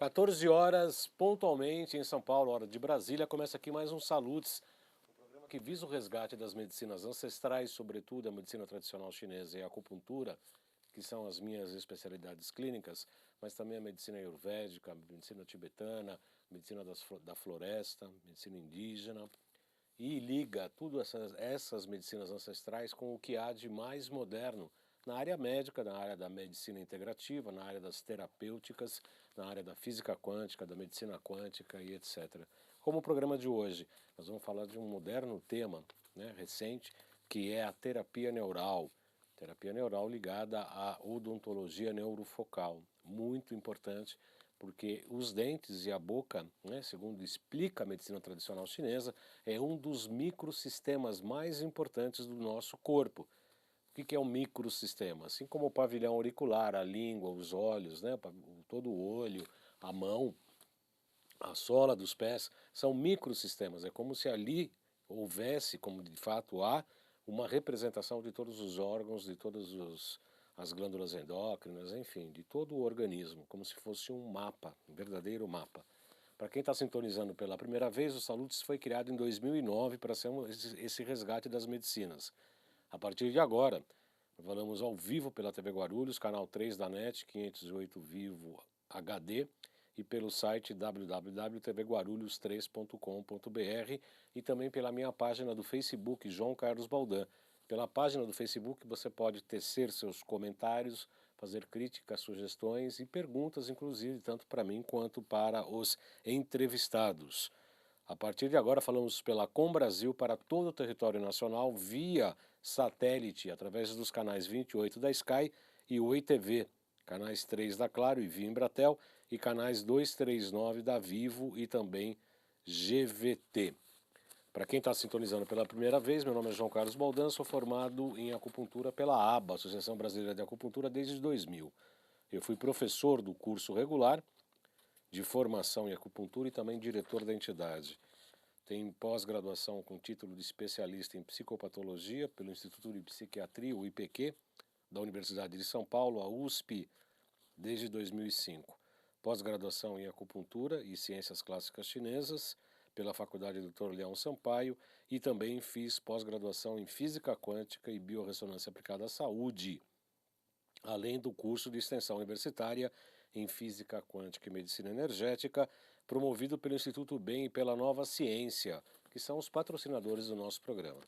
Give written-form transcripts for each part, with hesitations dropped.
14 horas, pontualmente, em São Paulo, hora de Brasília, começa aqui mais um Salutes, um programa que visa o resgate das medicinas ancestrais, sobretudo a medicina tradicional chinesa e a acupuntura, que são as minhas especialidades clínicas, mas também a medicina ayurvédica, a medicina tibetana, medicina da floresta, medicina indígena, e liga tudo essas medicinas ancestrais com o que há de mais moderno na área médica, na área da medicina integrativa, na área das terapêuticas, na área da física quântica, da medicina quântica e etc. Como o programa de hoje, nós vamos falar de um moderno tema, recente, que é a terapia neural. Terapia neural ligada à odontologia neurofocal, muito importante, porque os dentes e a boca, segundo explica a medicina tradicional chinesa, é um dos microsistemas mais importantes do nosso corpo. O que é um microsistema? Assim como o pavilhão auricular, a língua, os olhos, todo o olho, a mão, a sola dos pés, são microsistemas. É como se ali houvesse, como de fato há, uma representação de todos os órgãos, de todas as glândulas endócrinas, enfim, de todo o organismo, como se fosse um mapa, um verdadeiro mapa. Para quem está sintonizando pela primeira vez, o Salutes foi criado em 2009 para ser esse resgate das medicinas. A partir de agora, falamos ao vivo pela TV Guarulhos, canal 3 da NET, 508 Vivo HD, e pelo site www.tvguarulhos3.com.br e também pela minha página do Facebook, João Carlos Baldan. Pela página do Facebook você pode tecer seus comentários, fazer críticas, sugestões e perguntas, inclusive, tanto para mim quanto para os entrevistados. A partir de agora falamos pela Com Brasil para todo o território nacional via satélite, através dos canais 28 da Sky e Oi TV, canais 3 da Claro e Via Embratel e canais 239 da Vivo e também GVT. Para quem está sintonizando pela primeira vez, meu nome é João Carlos Baldan, sou formado em acupuntura pela ABA, Associação Brasileira de Acupuntura, desde 2000. Eu fui professor do curso regular de formação em acupuntura e também diretor da entidade. Tem pós-graduação com título de especialista em psicopatologia pelo Instituto de Psiquiatria, o IPQ, da Universidade de São Paulo, a USP, desde 2005. Pós-graduação em acupuntura e ciências clássicas chinesas pela Faculdade Dr. Leão Sampaio e também fiz pós-graduação em física quântica e biorressonância aplicada à saúde, além do curso de extensão universitária em Física Quântica e Medicina Energética, promovido pelo Instituto BEM e pela Nova Ciência, que são os patrocinadores do nosso programa.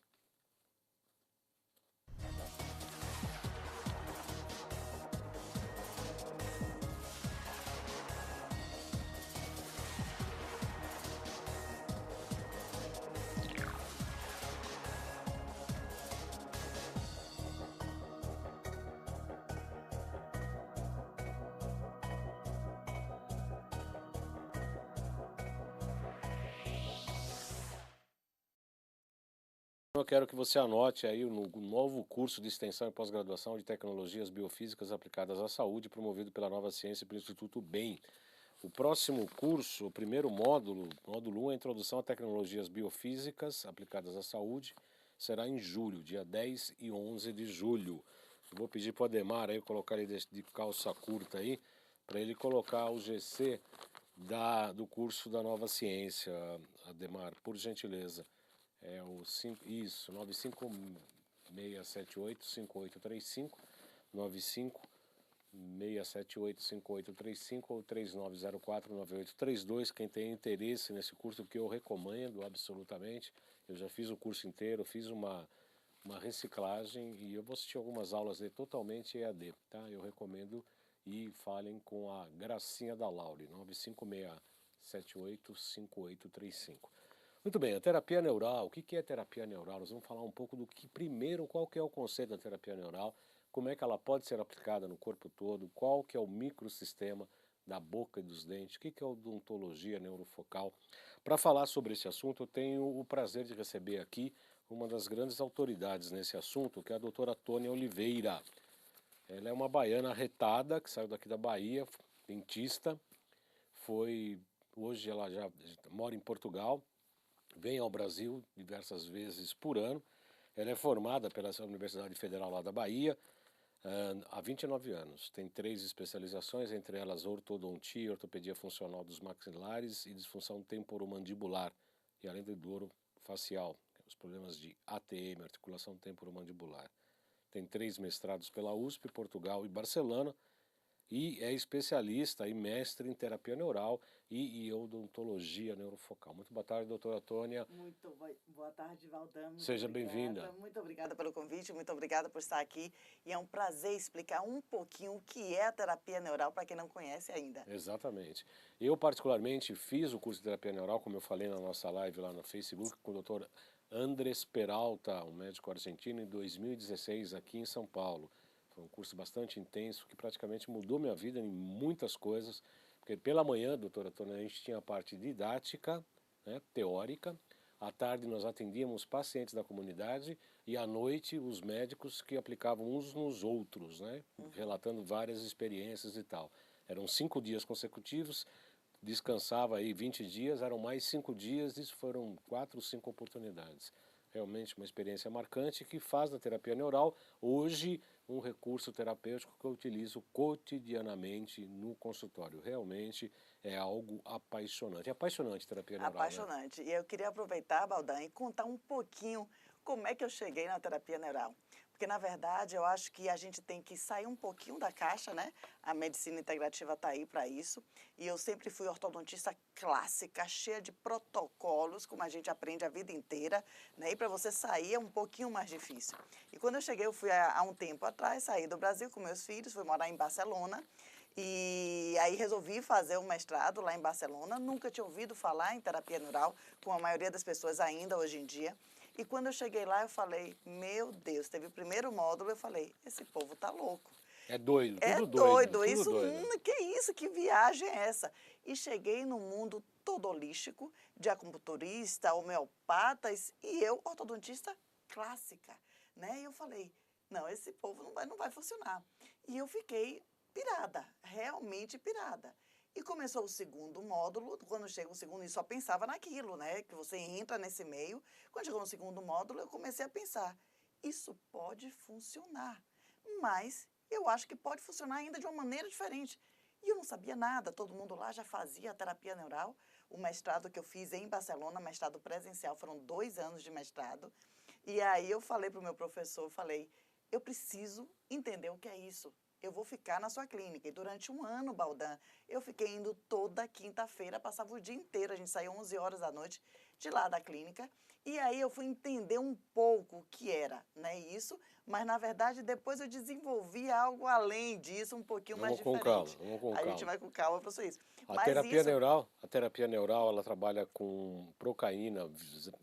Eu quero que você anote aí no novo curso de extensão e pós-graduação de tecnologias biofísicas aplicadas à saúde, promovido pela Nova Ciência e pelo Instituto BEM. O próximo curso, o primeiro módulo, módulo 1, é a Introdução a Tecnologias Biofísicas aplicadas à saúde, será em julho, dia 10 e 11 de julho. Eu vou pedir para o Ademar aí colocar ele de calça curta aí, para ele colocar o GC do curso da Nova Ciência, Ademar, por gentileza. É o 95678-5835, 95678-5835 ou 3904-9832. Quem tem interesse nesse curso, que eu recomendo absolutamente, eu já fiz o curso inteiro, fiz uma reciclagem e eu vou assistir algumas aulas de totalmente EAD, tá? Eu recomendo e falem com a Gracinha da Laure, 95678-5835. Muito bem, a terapia neural. O que é terapia neural? Nós vamos falar um pouco do que, primeiro, qual que é o conceito da terapia neural, como é que ela pode ser aplicada no corpo todo, qual que é o microsistema da boca e dos dentes, o que é odontologia neurofocal. Para falar sobre esse assunto, eu tenho o prazer de receber aqui uma das grandes autoridades nesse assunto, que é a doutora Tônia Oliveira. Ela é uma baiana arretada, que saiu daqui da Bahia, dentista, hoje ela já mora em Portugal, vem ao Brasil diversas vezes por ano. Ela é formada pela Universidade Federal lá da Bahia, há 29 anos. Tem 3 especializações, entre elas ortodontia, ortopedia funcional dos maxilares e disfunção temporomandibular, e além do dor facial, os problemas de ATM, articulação temporomandibular. Tem 3 mestrados pela USP, Portugal e Barcelona, e é especialista e mestre em terapia neural e odontologia neurofocal. Muito boa tarde, doutora Tônia. Muito boa tarde, Valdan. Seja bem-vinda. Muito obrigada pelo convite, muito obrigada por estar aqui. E é um prazer explicar um pouquinho o que é a terapia neural para quem não conhece ainda. Exatamente. Eu, particularmente, fiz o curso de terapia neural, como eu falei na nossa live lá no Facebook, com o doutor Andrés Peralta, um médico argentino, em 2016, aqui em São Paulo. Foi um curso bastante intenso, que praticamente mudou minha vida em muitas coisas, porque pela manhã, doutora Tônia, a gente tinha a parte didática, né, teórica, à tarde nós atendíamos pacientes da comunidade e à noite os médicos que aplicavam uns nos outros, né, relatando várias experiências e tal. Eram 5 dias consecutivos, descansava aí 20 dias, eram mais 5 dias, isso foram 4 ou 5 oportunidades. Realmente uma experiência marcante que faz da terapia neural hoje um recurso terapêutico que eu utilizo cotidianamente no consultório. Realmente é algo apaixonante. É apaixonante terapia neural, Apaixonante. Né? E eu queria aproveitar, Baldan, e contar um pouquinho como é que eu cheguei na terapia neural. Porque, na verdade, eu acho que a gente tem que sair um pouquinho da caixa, né? A medicina integrativa está aí para isso. E eu sempre fui ortodontista clássica, cheia de protocolos, como a gente aprende a vida inteira, né? E para você sair é um pouquinho mais difícil. E quando eu cheguei, eu fui há um tempo atrás, saí do Brasil com meus filhos, fui morar em Barcelona. E aí resolvi fazer um mestrado lá em Barcelona. Nunca tinha ouvido falar em terapia neural, como a maioria das pessoas ainda hoje em dia. E quando eu cheguei lá, eu falei, meu Deus, teve o primeiro módulo, eu falei, esse povo tá louco. É doido, É tudo doido, tudo isso, doido. que isso, que viagem é essa? E cheguei num mundo todo holístico, de acupunturista, homeopatas, e eu, ortodontista clássica, né? E eu falei, não, esse povo não vai funcionar. E eu fiquei pirada, realmente pirada. E começou o segundo módulo, quando chega o segundo, e só pensava naquilo, né? Que você entra nesse meio. Quando chegou no segundo módulo, eu comecei a pensar, isso pode funcionar, mas eu acho que pode funcionar ainda de uma maneira diferente. E eu não sabia nada, todo mundo lá já fazia terapia neural. O mestrado que eu fiz em Barcelona, mestrado presencial, foram 2 anos de mestrado. E aí eu falei para o meu professor, falei, eu preciso entender o que é isso. Eu vou ficar na sua clínica. E durante um ano, Baldan, eu fiquei indo toda quinta-feira, passava o dia inteiro, a gente saía 11 horas da noite de lá da clínica. E aí eu fui entender um pouco o que era, né, isso, mas na verdade depois eu desenvolvi algo além disso, um pouquinho mais diferente. Vamos com A gente calma. vai com calma para isso. A Mas terapia isso, neural, ela trabalha com procaína.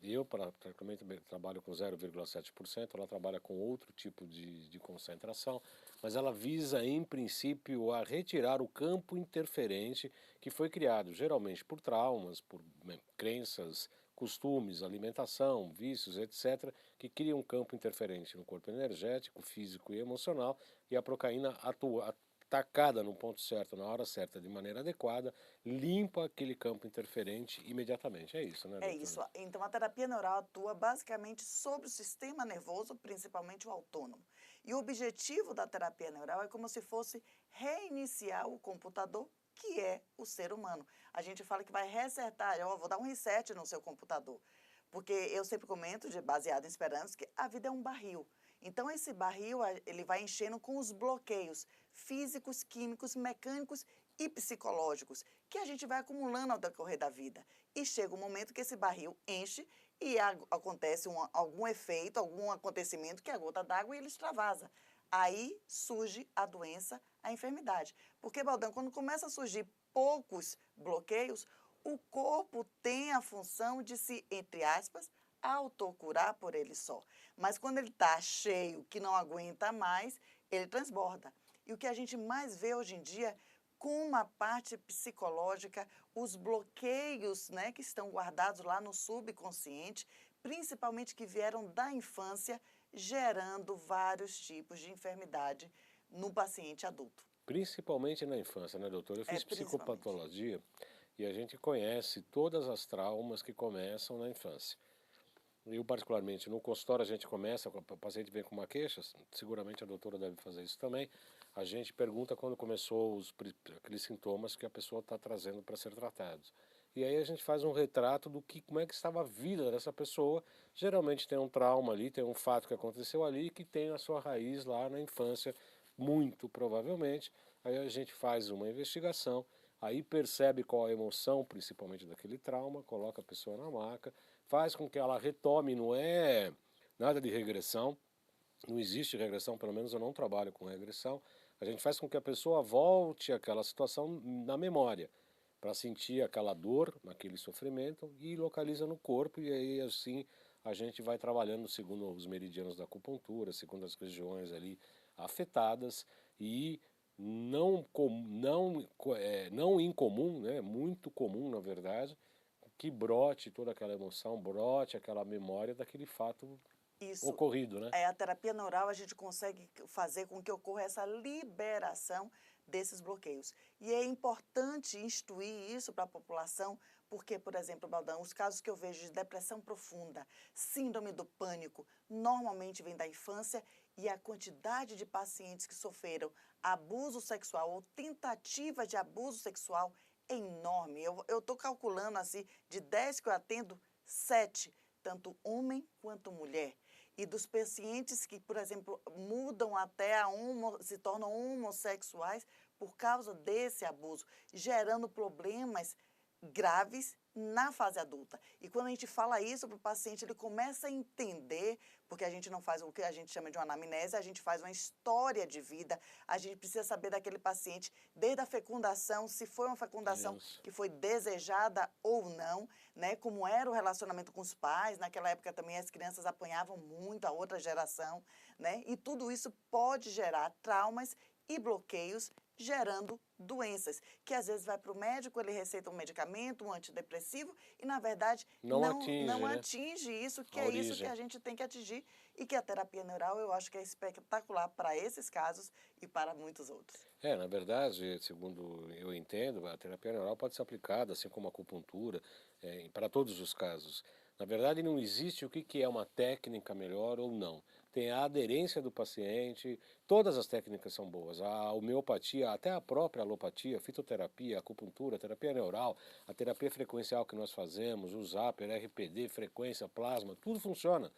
Eu praticamente trabalho com 0,7%, ela trabalha com outro tipo de concentração, mas ela visa, em princípio, a retirar o campo interferente que foi criado, geralmente por traumas, por crenças, costumes, alimentação, vícios, etc., que criam um campo interferente no corpo energético, físico e emocional, e a procaína atua tacada no ponto certo, na hora certa, de maneira adequada, limpa aquele campo interferente imediatamente. É isso, né, é doutora? isso. Então, a terapia neural atua basicamente sobre o sistema nervoso, principalmente o autônomo. E o objetivo da terapia neural é como se fosse reiniciar o computador, que é o ser humano. A gente fala que vai resetar, eu vou dar um reset no seu computador. Porque eu sempre comento, baseado em esperança, que a vida é um barril. Então, esse barril, ele vai enchendo com os bloqueios físicos, químicos, mecânicos e psicológicos, que a gente vai acumulando ao decorrer da vida. E chega um momento que esse barril enche e acontece algum efeito, algum acontecimento que a gota d'água e ele extravasa. Aí surge a doença, a enfermidade. Porque, Baldan, quando começa a surgir poucos bloqueios, o corpo tem a função de se, entre aspas, autocurar por ele só. Mas quando ele está cheio, que não aguenta mais, ele transborda. E o que a gente mais vê hoje em dia, com uma parte psicológica, os bloqueios, né, que estão guardados lá no subconsciente, principalmente que vieram da infância, gerando vários tipos de enfermidade no paciente adulto. Principalmente na infância, né, doutora? Eu fiz Principalmente. psicopatologia e a gente conhece todas as traumas que começam na infância. Eu, particularmente, no consultório a gente começa, o paciente vem com uma queixa, seguramente a doutora deve fazer isso também, a gente pergunta quando começou aqueles sintomas que a pessoa está trazendo para ser tratados. E aí a gente faz um retrato do que, como é que estava a vida dessa pessoa. Geralmente tem um trauma ali, tem um fato que aconteceu ali que tem a sua raiz lá na infância, muito provavelmente. Aí a gente faz uma investigação, aí percebe qual a emoção, principalmente daquele trauma, coloca a pessoa na maca, faz com que ela retome, não é nada de regressão, não existe regressão, pelo menos eu não trabalho com regressão, a gente faz com que a pessoa volte àquela situação na memória, para sentir aquela dor, aquele sofrimento e localiza no corpo e aí assim a gente vai trabalhando segundo os meridianos da acupuntura, segundo as regiões ali afetadas e não incomum, né, muito comum na verdade, que brote toda aquela emoção, brote aquela memória daquele fato Isso. ocorrido, né? A terapia neural a gente consegue fazer com que ocorra essa liberação desses bloqueios. E é importante instruir isso para a população, porque, por exemplo, Baldão, os casos que eu vejo de depressão profunda, síndrome do pânico, normalmente vem da infância e a quantidade de pacientes que sofreram abuso sexual ou tentativa de abuso sexual é enorme. Eu estou calculando assim, de 10 que eu atendo, 7, tanto homem quanto mulher. E dos pacientes que, por exemplo, mudam até se tornam homossexuais por causa desse abuso, gerando problemas graves na fase adulta. E quando a gente fala isso para o paciente, ele começa a entender, porque a gente não faz o que a gente chama de uma anamnese, a gente faz uma história de vida, a gente precisa saber daquele paciente, desde a fecundação, se foi uma fecundação Isso. que foi desejada ou não, né? Como era o relacionamento com os pais, naquela época também as crianças apanhavam muito a outra geração, né? E tudo isso pode gerar traumas e bloqueios, gerando doenças, que às vezes vai para o médico, ele receita um medicamento, um antidepressivo, e na verdade Não atinge, não né, atinge isso, que a é isso que origem. a gente tem que atingir, e que a terapia neural eu acho que é espetacular para esses casos e para muitos outros. Na verdade, segundo eu entendo, a terapia neural pode ser aplicada, assim como a acupuntura, para todos os casos. Na verdade, não existe o que é uma técnica melhor ou não. Tem a aderência do paciente, todas as técnicas são boas. A homeopatia, até a própria alopatia, fitoterapia, acupuntura, terapia neural, a terapia frequencial que nós fazemos, o Zapper, RPD, frequência, plasma, tudo funciona.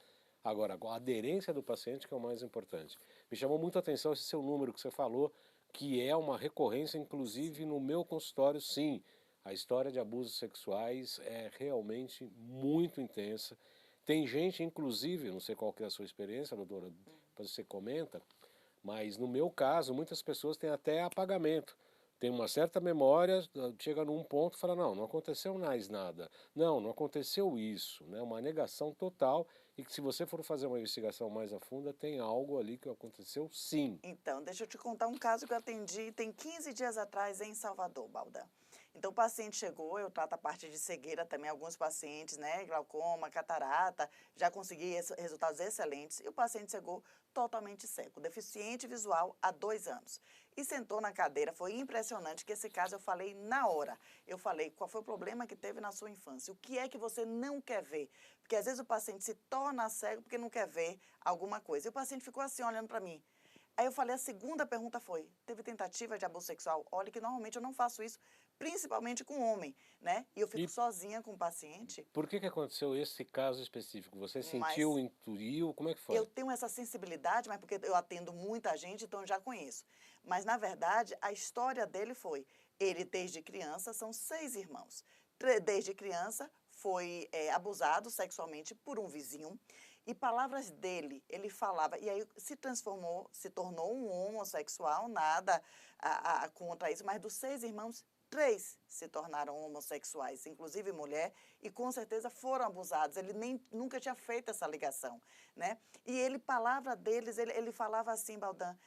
Agora, a aderência do paciente que é o mais importante. Me chamou muito a atenção esse seu número que você falou, que é uma recorrência, inclusive no meu consultório, sim. A história de abusos sexuais é realmente muito intensa. Tem gente, inclusive, não sei qual que é a sua experiência, doutora, depois você comenta, mas no meu caso, muitas pessoas têm até apagamento. Tem uma certa memória, chega num ponto e fala, não, não aconteceu mais nada. Não, não aconteceu isso, né? Uma negação total e que se você for fazer uma investigação mais a fundo, tem algo ali que aconteceu sim. Então, deixa eu te contar um caso que eu atendi tem 15 dias atrás em Salvador, Balda. Então, o paciente chegou, eu trato a parte de cegueira também, alguns pacientes, né, glaucoma, catarata, já consegui resultados excelentes, e o paciente chegou totalmente cego, deficiente visual há 2 anos. E sentou na cadeira, foi impressionante que esse caso eu falei na hora. Eu falei, qual foi o problema que teve na sua infância? O que é que você não quer ver? Porque às vezes o paciente se torna cego porque não quer ver alguma coisa. E o paciente ficou assim, olhando para mim. Aí eu falei, a segunda pergunta foi, teve tentativa de abuso sexual? Olha que normalmente eu não faço isso, principalmente com homem, né? E eu E fico sozinha com o paciente, por que aconteceu esse caso específico? Você sentiu, mas intuiu, como é que eu foi? tenho essa sensibilidade, mas porque eu atendo muita gente, então eu já conheço. Mas, na verdade, a história dele foi, ele desde criança, são 6 irmãos. Desde criança foi abusado sexualmente por um vizinho, e palavras dele, ele falava, e aí se transformou, se tornou um homossexual, nada contra isso, mas dos 6 irmãos, 3 se tornaram homossexuais, inclusive mulher, e com certeza foram abusados. Ele nunca tinha feito essa ligação, né? E ele, palavra deles, ele falava assim, Baldan,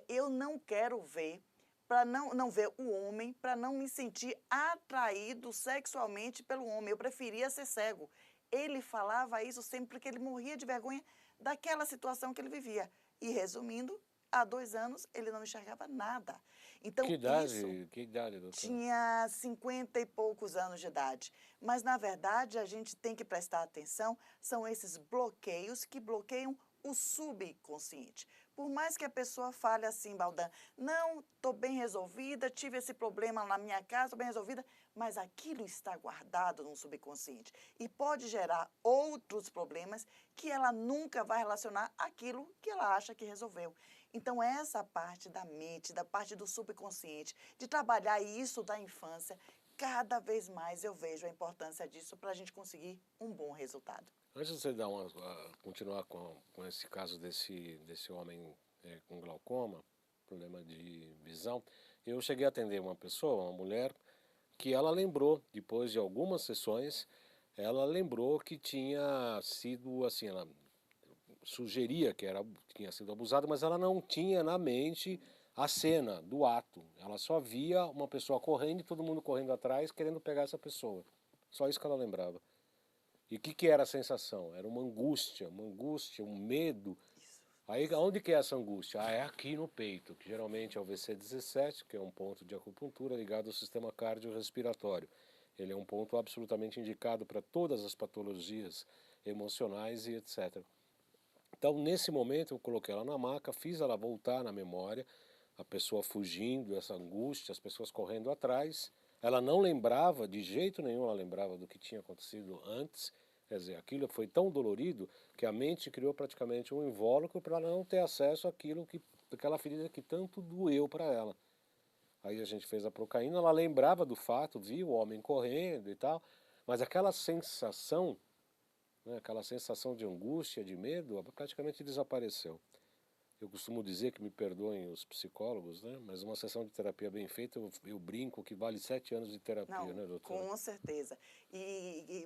eu não quero ver, para não ver o homem, para não me sentir atraído sexualmente pelo homem. Eu preferia ser cego. Ele falava isso sempre porque ele morria de vergonha daquela situação que ele vivia. E resumindo, há 2 anos ele não enxergava nada. Então, isso Que idade, doutora? tinha 50 e poucos anos de idade. Mas, na verdade, a gente tem que prestar atenção, são esses bloqueios que bloqueiam o subconsciente. Por mais que a pessoa fale assim, Baldan, não, estou bem resolvida, tive esse problema na minha casa, estou bem resolvida, mas aquilo está guardado no subconsciente e pode gerar outros problemas que ela nunca vai relacionar àquilo que ela acha que resolveu. Então, essa parte da mente, da parte do subconsciente, de trabalhar isso da infância, cada vez mais eu vejo a importância disso para a gente conseguir um bom resultado. Antes de você dar continuar com esse caso desse homem com glaucoma, problema de visão, eu cheguei a atender uma pessoa, uma mulher, que ela lembrou, depois de algumas sessões, ela lembrou que tinha sido, assim, ela sugeria que tinha sido abusada, mas ela não tinha na mente a cena do ato. Ela só via uma pessoa correndo e todo mundo correndo atrás, querendo pegar essa pessoa. Só isso que ela lembrava. E o que era a sensação? Era uma angústia, um medo. Isso. Aí onde que é essa angústia? É aqui no peito, que geralmente é o VC17, que é um ponto de acupuntura ligado ao sistema cardiorrespiratório. Ele é um ponto absolutamente indicado para todas as patologias emocionais e etc. Então, nesse momento, eu coloquei ela na maca, fiz ela voltar na memória, a pessoa fugindo, essa angústia, as pessoas correndo atrás. Ela não lembrava, de jeito nenhum ela lembrava do que tinha acontecido antes. Quer dizer, aquilo foi tão dolorido que a mente criou praticamente um invólucro para ela não ter acesso àquilo aquela ferida que tanto doeu para ela. Aí a gente fez a procaína, ela lembrava do fato, viu o homem correndo e tal, mas aquela sensação, né, aquela sensação de angústia, de medo, praticamente desapareceu. Eu costumo dizer, que me perdoem os psicólogos, né? Mas uma sessão de terapia bem feita, eu brinco que vale 7 anos de terapia, Não, né, doutora? com certeza.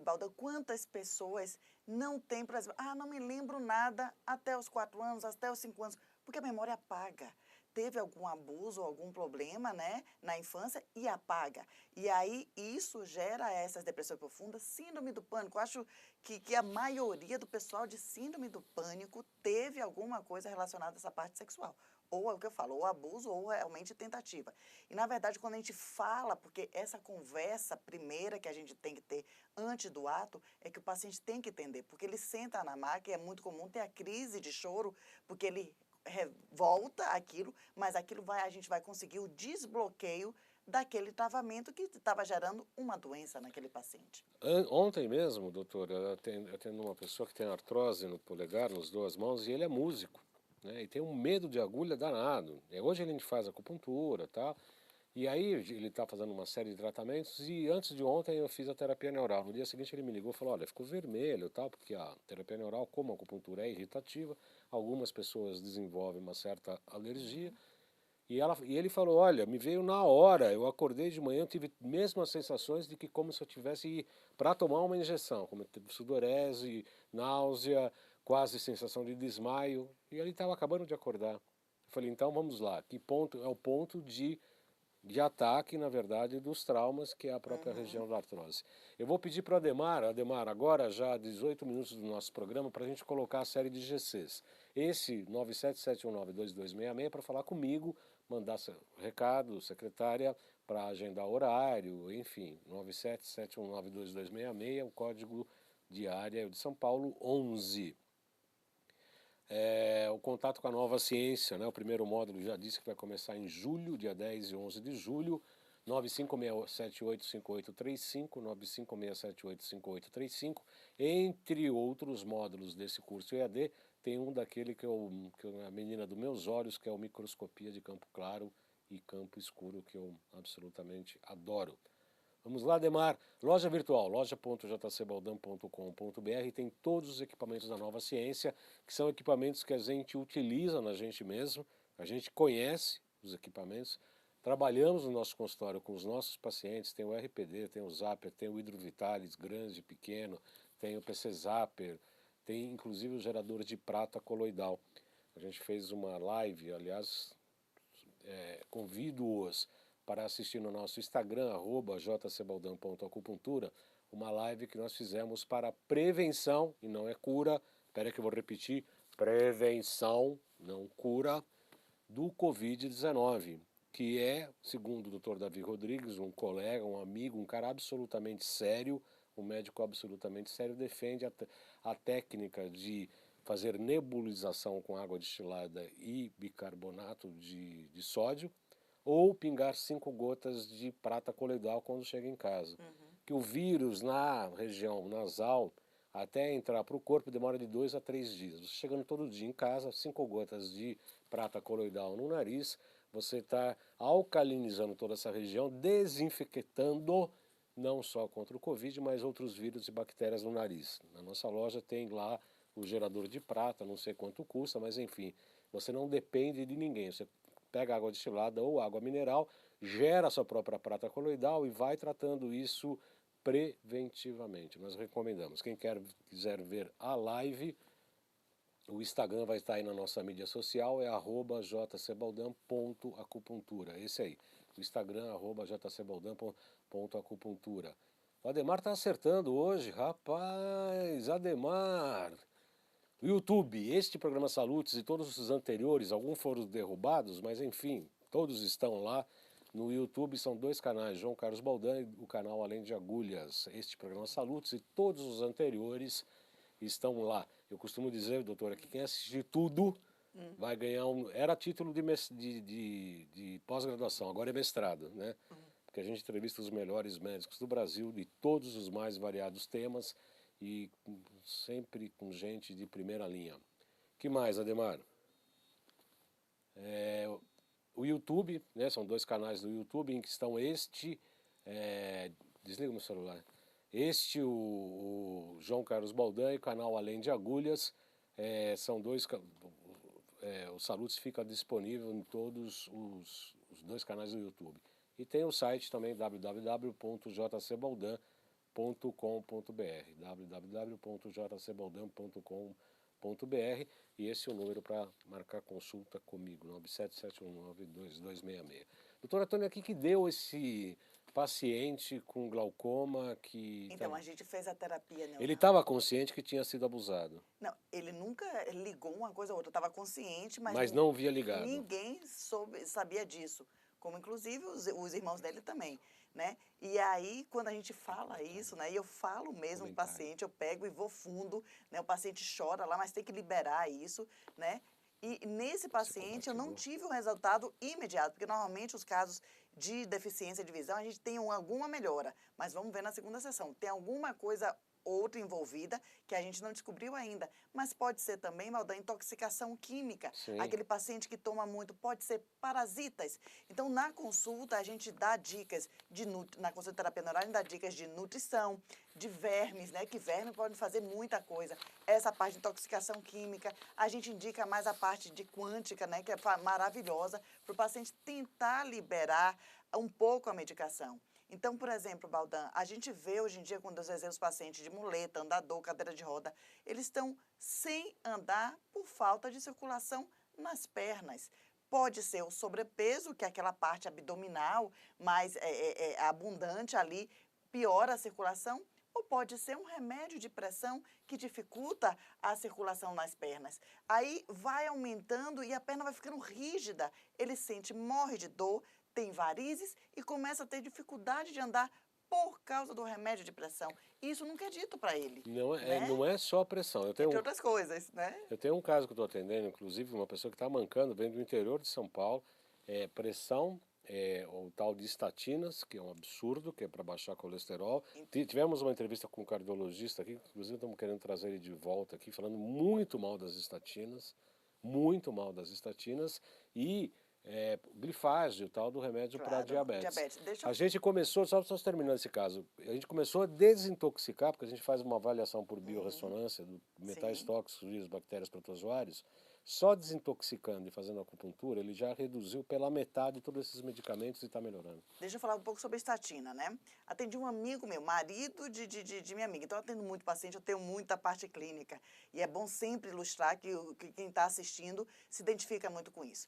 Balda, quantas pessoas não têm, por exemplo, não me lembro nada até os 4 anos, até os 5 anos, porque a memória apaga. Teve algum abuso, algum problema, né, na infância e apaga. E aí isso gera essas depressões profundas, síndrome do pânico. Eu acho que a maioria do pessoal de síndrome do pânico teve alguma coisa relacionada a essa parte sexual. Ou é o que eu falo, ou abuso ou realmente tentativa. E, na verdade, quando a gente fala, porque essa conversa primeira que a gente tem que ter antes do ato, é que o paciente tem que entender, porque ele senta na maca e é muito comum ter a crise de choro, porque ele volta aquilo, mas aquilo a gente vai conseguir o desbloqueio daquele travamento que estava gerando uma doença naquele paciente. Ontem mesmo, doutora, eu atendo uma pessoa que tem artrose no polegar, nas 2 mãos, e ele é músico, né? E tem um medo de agulha danado. E hoje a gente faz acupuntura, tá? E aí ele está fazendo uma série de tratamentos e antes de ontem eu fiz a terapia neural. No dia seguinte ele me ligou e falou, olha, ficou vermelho, tal, porque a terapia neural, como a acupuntura é irritativa, algumas pessoas desenvolvem uma certa alergia. E ele falou, olha, me veio na hora, eu acordei de manhã, eu tive mesmas sensações de que como se eu tivesse para tomar uma injeção, como sudorese, náusea, quase sensação de desmaio, e ele estava acabando de acordar. Eu falei, então vamos lá, que ponto é o ponto de ataque, na verdade, dos traumas, que é a própria região da artrose. Eu vou pedir para o Ademar, agora já 18 minutos do nosso programa, para a gente colocar a série de GCs. Esse 977192266 é para falar comigo, mandar seu recado, secretária, para agendar horário, enfim, 977192266, o código de área de São Paulo, 11. O contato com a Nova Ciência, né? O primeiro módulo já disse que vai começar em julho, dia 10 e 11 de julho, 956785835, 956785835, entre outros módulos desse curso EAD, tem um daquele que é a menina dos meus olhos, que é o microscopia de campo claro e campo escuro, que eu absolutamente adoro. Vamos lá, Ademar. Loja virtual, loja.jcbaldan.com.br, tem todos os equipamentos da Nova Ciência, que são equipamentos que a gente utiliza na gente mesmo, a gente conhece os equipamentos, trabalhamos no nosso consultório com os nossos pacientes, tem o RPD, tem o Zapper, tem o Hidrovitalis, grande, pequeno, tem o PC Zapper, tem inclusive o gerador de prata coloidal. A gente fez uma live, aliás, convido-os para assistir no nosso Instagram, @jcbaldan.acupuntura, uma live que nós fizemos para prevenção, e não é cura, espera que eu vou repetir, prevenção, não cura, do Covid-19. que é, segundo o doutor Davi Rodrigues, um colega, um amigo, um cara absolutamente sério, um médico absolutamente sério, defende a técnica de fazer nebulização com água destilada e bicarbonato de sódio, ou pingar 5 gotas de prata coloidal quando chega em casa. Que o vírus na região nasal, até entrar para o corpo, demora de 2 a 3 dias. Você chegando todo dia em casa, 5 gotas de prata coloidal no nariz, você está alcalinizando toda essa região, desinfectando não só contra o Covid, mas outros vírus e bactérias no nariz. Na nossa loja tem lá o gerador de prata, não sei quanto custa, mas enfim, você não depende de ninguém. Você pega água destilada ou água mineral, gera a sua própria prata coloidal e vai tratando isso preventivamente. Nós recomendamos. Quem quiser ver a live, o Instagram vai estar aí na nossa mídia social, é @jcbaldam.acupuntura. Esse aí, o Instagram, @jcbaldam.acupuntura. O Ademar está acertando hoje, rapaz, Ademar. O YouTube, este programa Salutes e todos os anteriores, alguns foram derrubados, mas enfim, todos estão lá. No YouTube são 2 canais, João Carlos Baldan e o canal Além de Agulhas. Este programa Salutes e todos os anteriores estão lá. Eu costumo dizer, doutora, que quem assistir tudo vai ganhar Era título de pós-graduação, agora é mestrado, né? Porque a gente entrevista os melhores médicos do Brasil, de todos os mais variados temas e sempre com gente de primeira linha. Que mais, Ademar? O YouTube, né, são 2 canais do YouTube em que estão desliga o meu celular. O João Carlos Baldan e o canal Além de Agulhas, são 2, o Salutes fica disponível em todos os 2 canais do YouTube. E tem o site também, www.jcbaldan.com.br, www.jcbaldan.com.br, e esse é o número para marcar consulta comigo, 977192266. Doutora Tânia, aqui que deu esse paciente com glaucoma que... Então, a gente fez a terapia neural. Ele estava consciente que tinha sido abusado. Não, ele nunca ligou uma coisa ou outra, estava consciente, Mas não via ligado. Ninguém sabia disso, como inclusive os irmãos dele também, né? E aí, quando a gente fala isso, né, e eu falo mesmo com o paciente, eu pego e vou fundo, né, o paciente chora lá, mas tem que liberar isso, né? E nesse paciente eu não tive um resultado imediato, porque normalmente os casos de deficiência de visão a gente tem alguma melhora, mas vamos ver na segunda sessão, tem alguma coisa outra envolvida que a gente não descobriu ainda, mas pode ser também, Baldan, intoxicação química. Sim. Aquele paciente que toma muito, pode ser parasitas. Então, na consulta, a gente dá dicas na consulta de terapia neural, a gente dá dicas de nutrição, de vermes, né? Que verme pode fazer muita coisa. Essa parte de intoxicação química, a gente indica mais a parte de quântica, né? Que é maravilhosa, para o paciente tentar liberar um pouco a medicação. Então, por exemplo, Baldan, a gente vê hoje em dia, quando às vezes os pacientes de muleta, andador, cadeira de roda, eles estão sem andar por falta de circulação nas pernas. Pode ser o sobrepeso, que é aquela parte abdominal mais abundante ali, piora a circulação, ou pode ser um remédio de pressão que dificulta a circulação nas pernas. Aí vai aumentando e a perna vai ficando rígida, ele morre de dor, tem varizes e começa a ter dificuldade de andar por causa do remédio de pressão. Isso nunca é dito para ele. Não é só a pressão. Entre outras coisas, né? Eu tenho um caso que eu estou atendendo, inclusive, uma pessoa que está mancando, vem do interior de São Paulo, pressão, o tal de estatinas, que é um absurdo, que é para baixar colesterol. Tivemos uma entrevista com um cardiologista aqui, inclusive estamos querendo trazer ele de volta aqui, falando muito mal das estatinas, e glifage, o tal do remédio para diabetes. A gente começou, só terminando esse caso, a gente começou a desintoxicar, porque a gente faz uma avaliação por biorressonância do metais tóxicos, vírus, bactérias, protozoários. Só desintoxicando e fazendo acupuntura, ele já reduziu pela metade todos esses medicamentos e está melhorando. Deixa eu falar um pouco sobre a estatina, né? Atendi um amigo meu, marido de minha amiga. Então, eu atendo muito paciente, eu tenho muita parte clínica. E é bom sempre ilustrar que quem está assistindo se identifica muito com isso.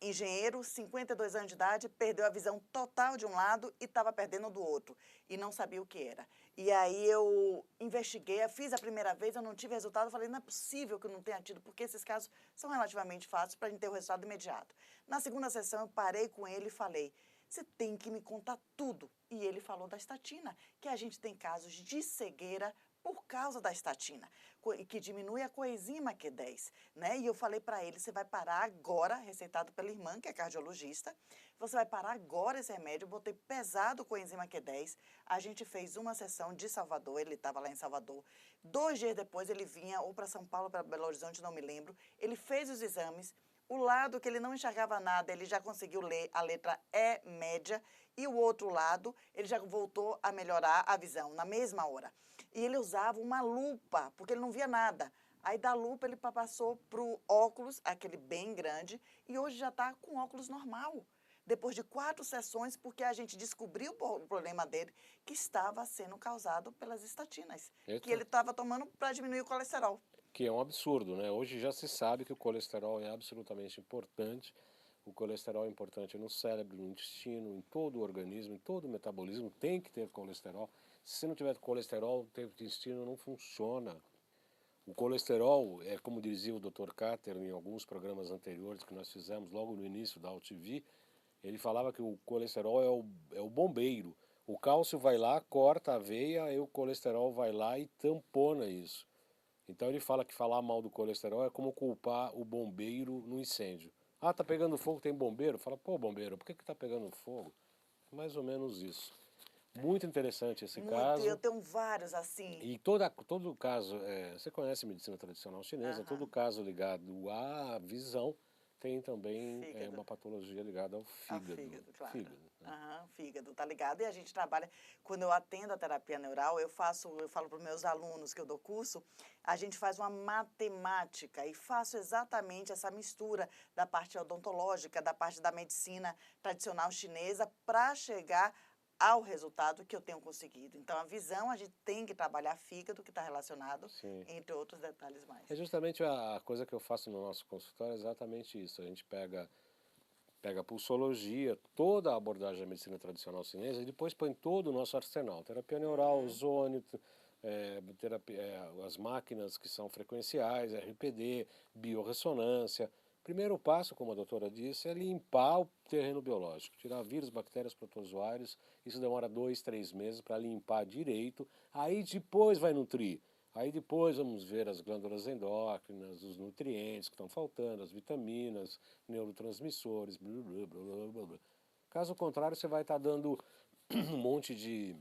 engenheiro, 52 anos de idade, perdeu a visão total de um lado e estava perdendo do outro. E não sabia o que era. E aí eu investiguei, fiz a primeira vez, eu não tive resultado, eu falei, não é possível que eu não tenha tido, porque esses casos são relativamente fáceis para a gente ter o resultado imediato. Na segunda sessão, eu parei com ele e falei, você tem que me contar tudo. E ele falou da estatina, que a gente tem casos de cegueira por causa da estatina, que diminui a coenzima Q10, né? E eu falei para ele, você vai parar agora, receitado pela irmã, que é cardiologista, você vai parar agora esse remédio, eu botei pesado coenzima Q10, a gente fez uma sessão de Salvador, ele estava lá em Salvador, 2 dias depois ele vinha ou para São Paulo ou para Belo Horizonte, não me lembro, ele fez os exames, o lado que ele não enxergava nada, ele já conseguiu ler a letra E média, e o outro lado, ele já voltou a melhorar a visão, na mesma hora. E ele usava uma lupa, porque ele não via nada. Aí da lupa ele passou para o óculos, aquele bem grande, e hoje já está com óculos normal. Depois de 4 sessões, porque a gente descobriu o problema dele, que estava sendo causado pelas estatinas, que ele estava tomando para diminuir o colesterol. Que é um absurdo, né? Hoje já se sabe que o colesterol é absolutamente importante. O colesterol é importante no cérebro, no intestino, em todo o organismo, em todo o metabolismo tem que ter colesterol. Se não tiver colesterol, o teu intestino não funciona. O colesterol, é como dizia o Dr. Katter em alguns programas anteriores que nós fizemos logo no início da UTV, ele falava que o colesterol é o bombeiro. O cálcio vai lá, corta a veia, e o colesterol vai lá e tampona isso. Então ele fala que falar mal do colesterol é como culpar o bombeiro no incêndio. Ah, tá pegando fogo, tem bombeiro? Fala, pô, bombeiro, por que tá pegando fogo? Mais ou menos isso. Muito interessante esse Muito, eu caso. tenho vários assim. E todo caso, você conhece a medicina tradicional chinesa, todo caso ligado à visão tem também uma patologia ligada ao fígado. Ao fígado, claro. Fígado, né? Fígado, tá ligado? E a gente trabalha, quando eu atendo a terapia neural, eu falo para os meus alunos que eu dou curso, a gente faz uma matemática e faço exatamente essa mistura da parte odontológica, da parte da medicina tradicional chinesa, para chegar ao resultado que eu tenho conseguido. Então, a visão, a gente tem que trabalhar fígado, que está relacionado, Sim. entre outros detalhes mais. É justamente a coisa que eu faço no nosso consultório, é exatamente isso. A gente pega a pulsologia, toda a abordagem da medicina tradicional chinesa e depois põe todo o nosso arsenal. Terapia neural, ozônio, as máquinas que são frequenciais, RPD, biorressonância. Primeiro passo, como a doutora disse, é limpar o terreno biológico, tirar vírus, bactérias, protozoários. Isso demora 2, 3 meses para limpar direito. Aí depois vai nutrir. Aí depois vamos ver as glândulas endócrinas, os nutrientes que estão faltando, as vitaminas, neurotransmissores, blá, blá, blá, blá, blá. Caso contrário, você vai estar dando um monte de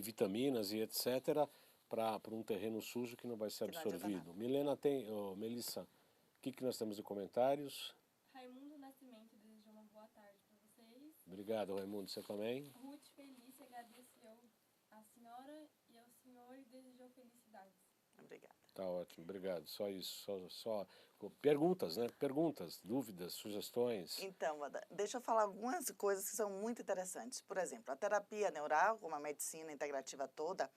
vitaminas e etc. para um terreno sujo que não vai ser absorvido. Melissa, o que nós temos de comentários? Raimundo Nascimento desejou uma boa tarde para vocês. Obrigado, Raimundo. Você também? Ruth Felícia agradeceu a senhora e ao senhor e desejou felicidades. Obrigada. Tá ótimo, obrigado. Só isso, só perguntas, né? Perguntas, dúvidas, sugestões. Então, Wanda, deixa eu falar algumas coisas que são muito interessantes. Por exemplo, a terapia neural, como a medicina integrativa toda,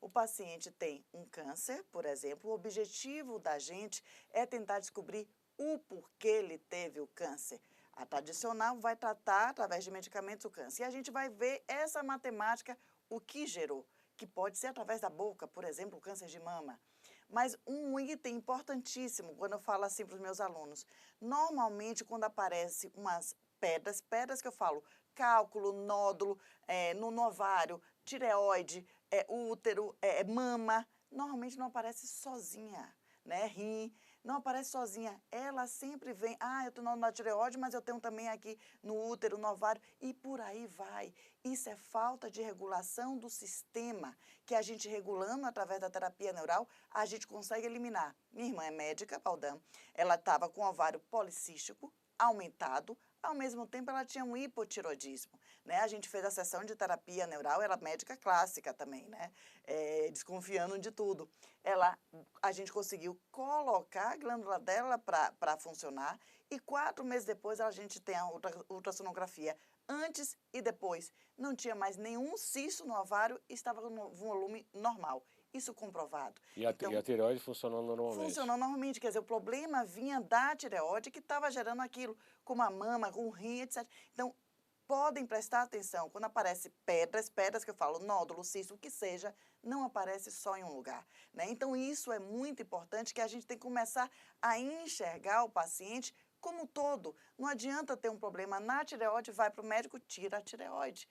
o paciente tem um câncer, por exemplo, o objetivo da gente é tentar descobrir o porquê ele teve o câncer. A tradicional vai tratar, através de medicamentos, o câncer. E a gente vai ver essa matemática, o que gerou, que pode ser através da boca, por exemplo, o câncer de mama. Mas um item importantíssimo, quando eu falo assim para os meus alunos, normalmente quando aparecem umas pedras que eu falo, cálculo, nódulo, no ovário, tireoide, útero, mama, normalmente não aparece sozinha, né? Rim, não aparece sozinha. Ela sempre vem, eu tenho nódulo na tireoide, mas eu tenho também aqui no útero, no ovário, e por aí vai. Isso é falta de regulação do sistema, que a gente regulando através da terapia neural, a gente consegue eliminar. Minha irmã é médica, Valdam, ela estava com ovário policístico, aumentado, ao mesmo tempo ela tinha um hipotiroidismo, né? A gente fez a sessão de terapia neural, ela é médica clássica também, né? Desconfiando de tudo. A gente conseguiu colocar a glândula dela para funcionar e 4 meses depois a gente tem a ultrassonografia antes e depois. Não tinha mais nenhum cisto no ovário, estava com um volume normal. Isso comprovado. E a tireoide funcionando normalmente? Funcionou normalmente, quer dizer, o problema vinha da tireoide que estava gerando aquilo, como a mama, com o rim, etc. Então, podem prestar atenção, quando aparece pedras que eu falo, nódulo, cisto, o que seja, não aparece só em um lugar, né? Então, isso é muito importante, que a gente tem que começar a enxergar o paciente como um todo. Não adianta ter um problema na tireoide, vai para o médico, tira a tireoide.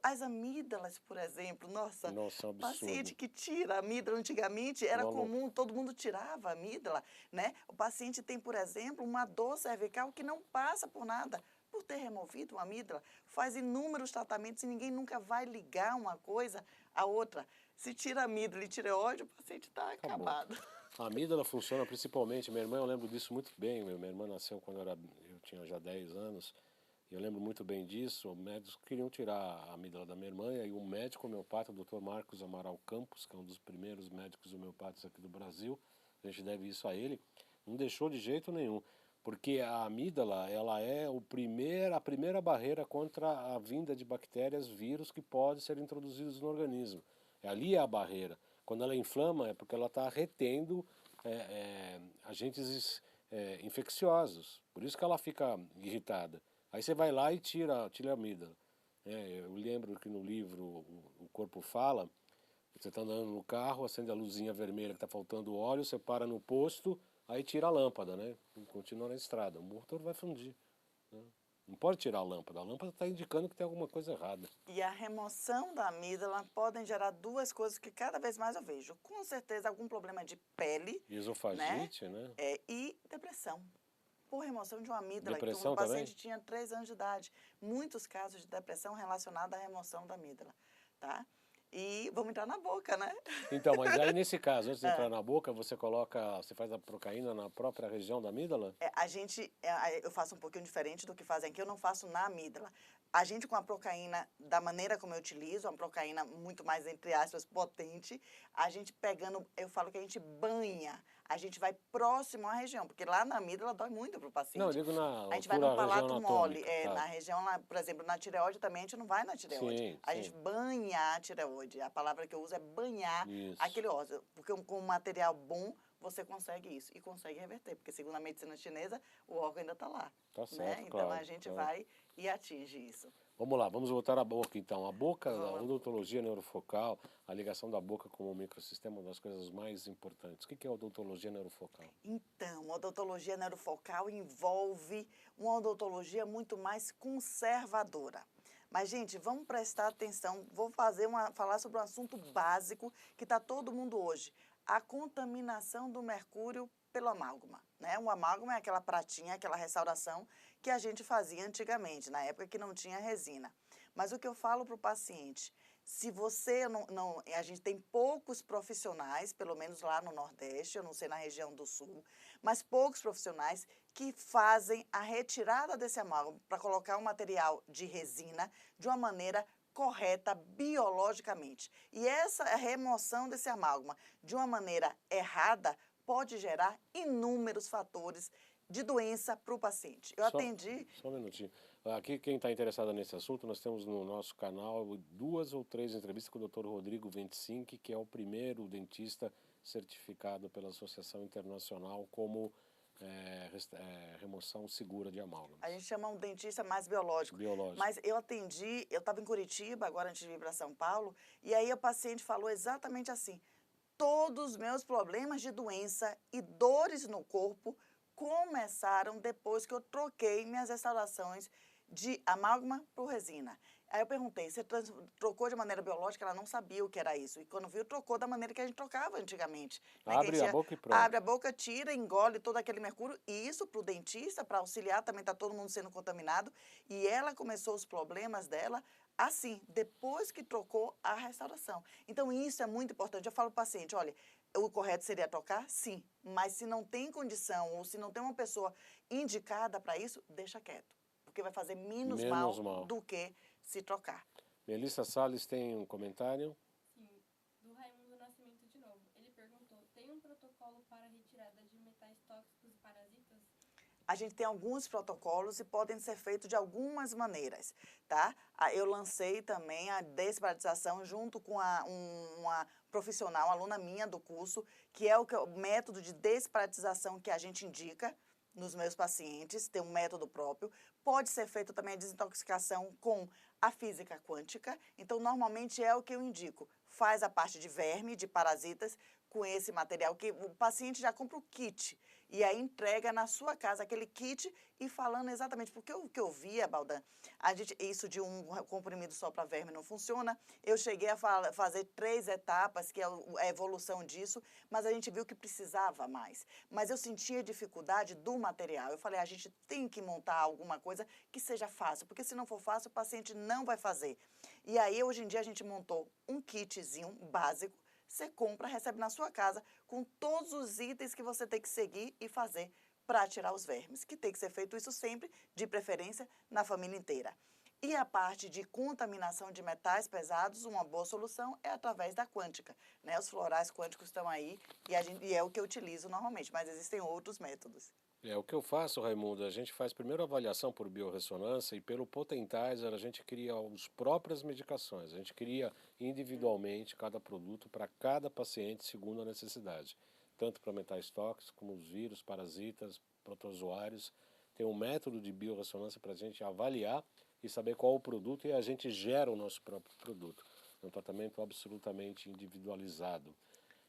As amígdalas, por exemplo, nossa, É um absurdo. paciente que tira a amígdala, antigamente era comum, todo mundo tirava a amígdala, né? O paciente tem, por exemplo, uma dor cervical que não passa por nada, por ter removido uma amígdala, faz inúmeros tratamentos e ninguém nunca vai ligar uma coisa à outra. Se tira a amígdala e tireoide, o paciente está acabado. A amígdala funciona principalmente, minha irmã, eu lembro disso muito bem, minha irmã nasceu quando eu tinha já 10 anos, e eu lembro muito bem disso, os médicos queriam tirar a amígdala da minha irmã, e aí um médico homeopata, o Dr. Marcos Amaral Campos, que é um dos primeiros médicos homeopatas aqui do Brasil, a gente deve isso a ele, não deixou de jeito nenhum. Porque a amígdala, ela é a primeira barreira contra a vinda de bactérias, vírus que podem ser introduzidos no organismo. Ali é a barreira. Quando ela inflama é porque ela está retendo agentes infecciosos. Por isso que ela fica irritada. Aí você vai lá e tira a amígdala. Eu lembro que no livro O Corpo Fala, você está andando no carro, acende a luzinha vermelha que está faltando óleo, você para no posto, aí tira a lâmpada, né? E continua na estrada. O motor vai fundir, né? Não pode tirar a lâmpada está indicando que tem alguma coisa errada. E a remoção da amígdala podem gerar duas coisas que cada vez mais eu vejo. Com certeza, algum problema de pele. Esofagite, né? E depressão. Por remoção de uma amígdala. Depressão o paciente também? tinha 3 anos de idade. Muitos casos de depressão relacionados à remoção da amígdala, tá? E vamos entrar na boca, né? Então, mas aí nesse caso, antes de entrar na boca, você faz a procaína na própria região da amígdala? Eu faço um pouquinho diferente do que fazem aqui, eu não faço na amígdala. A gente com a procaína, da maneira como eu utilizo, uma procaína muito mais, entre aspas, potente, a gente pegando, eu falo que a gente banha, a gente vai próximo à região, porque lá na amígdala dói muito para o paciente. Não, eu digo na A gente vai no palato mole, tá. na região, lá, por exemplo, na tireoide também, a gente não vai na tireoide. Sim, a gente banha a tireoide, a palavra que eu uso é banhar aquele órgão, porque com um material bom, você consegue isso e consegue reverter, porque segundo a medicina chinesa, o órgão ainda está lá. Tá certo, né? Então claro, a gente vai e atinge isso. Vamos lá, vamos voltar à boca então. A boca, a odontologia neurofocal, a ligação da boca com o microsistema, uma das coisas mais importantes. O que é a odontologia neurofocal? Então, a odontologia neurofocal envolve uma odontologia muito mais conservadora. Mas, gente, vamos prestar atenção, vou falar sobre um assunto básico que está todo mundo hoje. A contaminação do mercúrio pelo amálgama, né? O amálgama é aquela pratinha, aquela restauração que a gente fazia antigamente, na época que não tinha resina. Mas o que eu falo para o paciente, se você a gente tem poucos profissionais, pelo menos lá no Nordeste, eu não sei na região do Sul, mas poucos profissionais que fazem a retirada desse amálgama para colocar um material de resina de uma maneira correta biologicamente. E essa remoção desse amálgama de uma maneira errada pode gerar inúmeros fatores de doença para o paciente. Eu atendi... Só um minutinho. Aqui, quem está interessado nesse assunto, nós temos no nosso canal 2 ou 3 entrevistas com o Dr. Rodrigo Ventsinck, que é o primeiro dentista certificado pela Associação Internacional como remoção segura de amálgamas. A gente chama um dentista mais biológico. Mas eu atendi, eu estava em Curitiba, agora antes de vir para São Paulo, e aí o paciente falou exatamente assim, todos os meus problemas de doença e dores no corpo começaram depois que eu troquei minhas restaurações de amálgama por resina. Aí eu perguntei, você trocou de maneira biológica? Ela não sabia o que era isso. E quando viu, trocou da maneira que a gente trocava antigamente. Abre a boca e pronto. Abre a boca, tira, engole todo aquele mercúrio. E isso para o dentista, para auxiliar, também está todo mundo sendo contaminado. E ela começou os problemas dela assim, depois que trocou a restauração. Então isso é muito importante. Eu falo para o paciente, olha, o correto seria trocar? Sim. Mas se não tem condição ou se não tem uma pessoa indicada para isso, deixa quieto. Porque vai fazer menos mal do que se trocar. Melissa Salles tem um comentário? Sim, do Raimundo Nascimento de novo. Ele perguntou, tem um protocolo para retirada de metais tóxicos e parasitas? a gente tem alguns protocolos e podem ser feitos de algumas maneiras, tá? Eu lancei também a desparasitização junto com uma profissional, aluna minha do curso, que é o método de desparasitização que a gente indica nos meus pacientes, tem um método próprio. Pode ser feito também a desintoxicação com a física quântica. Então, normalmente é o que eu indico. Faz a parte de verme, de parasitas, com esse material, que o paciente já compra o kit e aí entrega na sua casa aquele kit e falando exatamente, porque o que eu via, Baldan, isso de um comprimido só para verme não funciona. Eu cheguei a fazer 3 etapas, que é a evolução disso, mas a gente viu que precisava mais. Mas eu sentia dificuldade do material. Eu falei, a gente tem que montar alguma coisa que seja fácil, porque se não for fácil, o paciente não vai fazer. E aí, hoje em dia, a gente montou um kitzinho básico. Você compra, recebe na sua casa, com todos os itens que você tem que seguir e fazer para tirar os vermes, que tem que ser feito isso sempre, de preferência, na família inteira. E a parte de contaminação de metais pesados, uma boa solução é através da quântica, né? Os florais quânticos estão aí e é o que eu utilizo normalmente, mas existem outros métodos. O que eu faço, Raimundo, a gente faz primeiro a avaliação por biorressonância e pelo Potentizer a gente cria as próprias medicações. A gente cria individualmente cada produto para cada paciente segundo a necessidade. Tanto para metais tóxicos como os vírus, parasitas, protozoários. Tem um método de biorressonância para a gente avaliar e saber qual o produto e a gente gera o nosso próprio produto. É um tratamento absolutamente individualizado.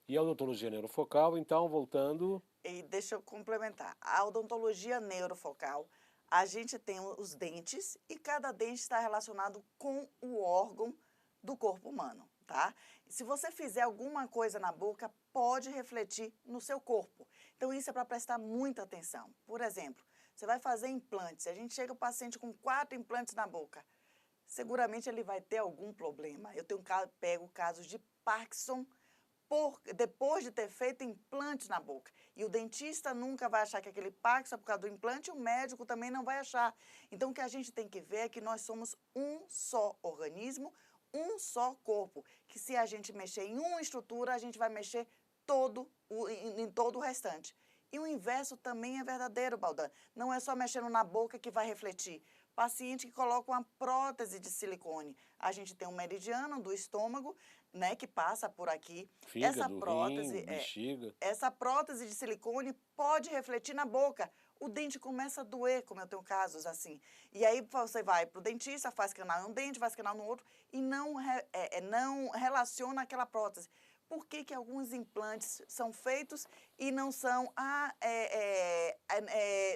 E a odontologia neurofocal, então, voltando... E deixa eu complementar. A odontologia neurofocal, a gente tem os dentes e cada dente está relacionado com o órgão do corpo humano, tá? Se você fizer alguma coisa na boca, pode refletir no seu corpo. Então, isso é para prestar muita atenção. Por exemplo, você vai fazer implantes. A gente chega o paciente com 4 implantes na boca. Seguramente ele vai ter algum problema. Eu pego casos de Parkinson, depois de ter feito implantes na boca. E o dentista nunca vai achar que aquele Parkinson é por causa do implante, e o médico também não vai achar. Então, o que a gente tem que ver é que nós somos um só organismo, um só corpo. Que se a gente mexer em uma estrutura, a gente vai mexer em todo o restante. E o inverso também é verdadeiro, Baldan. Não é só mexendo na boca que vai refletir. Paciente que coloca uma prótese de silicone. A gente tem um meridiano do estômago, né, que passa por aqui. Fígado, rim, bexiga. Essa prótese de silicone pode refletir na boca. O dente começa a doer, como eu tenho casos assim. E aí você vai para o dentista, faz canal em um dente, faz canal no outro e não relaciona aquela prótese. Por que alguns implantes são feitos e não são,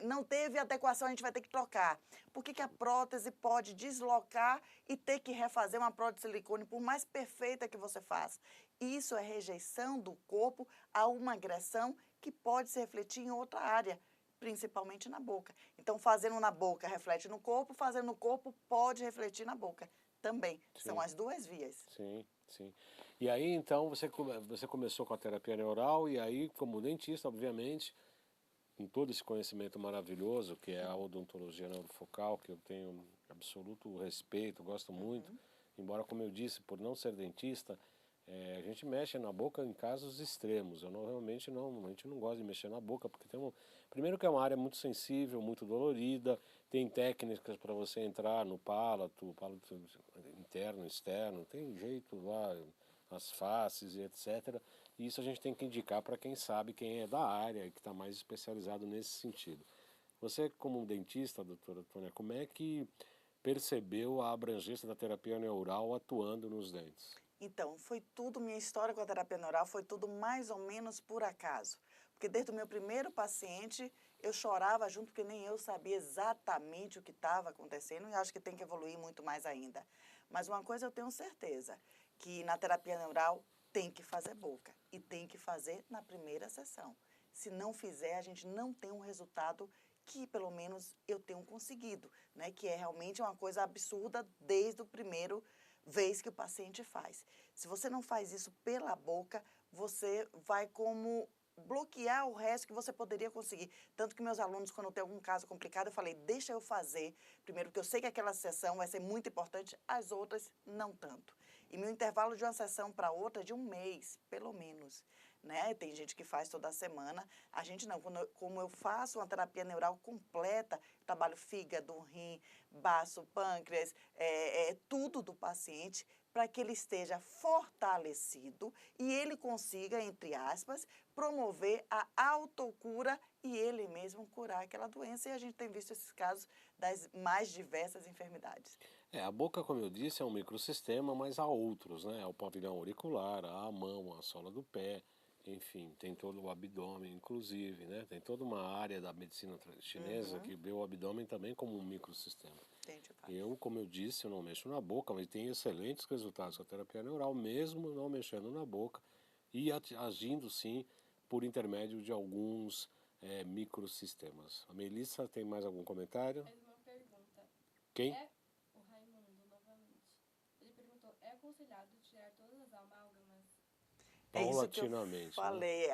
não teve adequação, a gente vai ter que trocar? Por que a prótese pode deslocar e ter que refazer uma prótese de silicone, por mais perfeita que você faça? Isso é rejeição do corpo a uma agressão que pode se refletir em outra área, principalmente na boca. Então, fazendo na boca reflete no corpo, fazendo no corpo pode refletir na boca também. Sim. São as duas vias. Sim, sim. E aí, então, você começou com a terapia neural e aí, como dentista, obviamente, com todo esse conhecimento maravilhoso, que é a odontologia neurofocal, que eu tenho absoluto respeito, gosto muito, embora, como eu disse, por não ser dentista, a gente mexe na boca em casos extremos. Eu realmente não gosto de mexer na boca, porque primeiro que é uma área muito sensível, muito dolorida, tem técnicas para você entrar no palato interno, externo, tem jeito lá, as faces e etc. E isso a gente tem que indicar para quem sabe, quem é da área e que está mais especializado nesse sentido. Você, como um dentista, doutora Tônia, como é que percebeu a abrangência da terapia neural atuando nos dentes? Então, minha história com a terapia neural foi tudo mais ou menos por acaso. Porque desde o meu primeiro paciente, eu chorava junto, porque nem eu sabia exatamente o que estava acontecendo e acho que tem que evoluir muito mais ainda. Mas uma coisa eu tenho certeza, que na terapia neural tem que fazer boca e tem que fazer na primeira sessão. Se não fizer, a gente não tem um resultado que pelo menos eu tenho conseguido, né? Que é realmente uma coisa absurda desde o primeiro vez que o paciente faz. Se você não faz isso pela boca, você vai como bloquear o resto que você poderia conseguir. Tanto que meus alunos, quando tem algum caso complicado, eu falei, deixa eu fazer, primeiro, porque eu sei que aquela sessão vai ser muito importante, as outras não tanto. E meu intervalo de uma sessão para outra é de 1 mês, pelo menos. né? Tem gente que faz toda semana. A gente não. Como eu faço uma terapia neural completa, trabalho fígado, rim, baço, pâncreas, tudo do paciente, para que ele esteja fortalecido e ele consiga, entre aspas, promover a autocura e ele mesmo curar aquela doença. E a gente tem visto esses casos das mais diversas enfermidades. A boca, como eu disse, é um microsistema, mas há outros, né? O pavilhão auricular, a mão, a sola do pé, enfim, tem todo o abdômen, inclusive, né? Tem toda uma área da medicina chinesa que vê o abdômen também como um microsistema. Entendi, Eu, como eu disse, eu não mexo na boca, mas tenho excelentes resultados com a terapia neural, mesmo não mexendo na boca e agindo, sim, por intermédio de alguns microsistemas. A Melissa tem mais algum comentário? Mais uma pergunta. Quem? É o Raimundo, novamente. Ele perguntou, é aconselhado tirar todas as amálgamas? É isso que eu Paulatinamente, né? falei.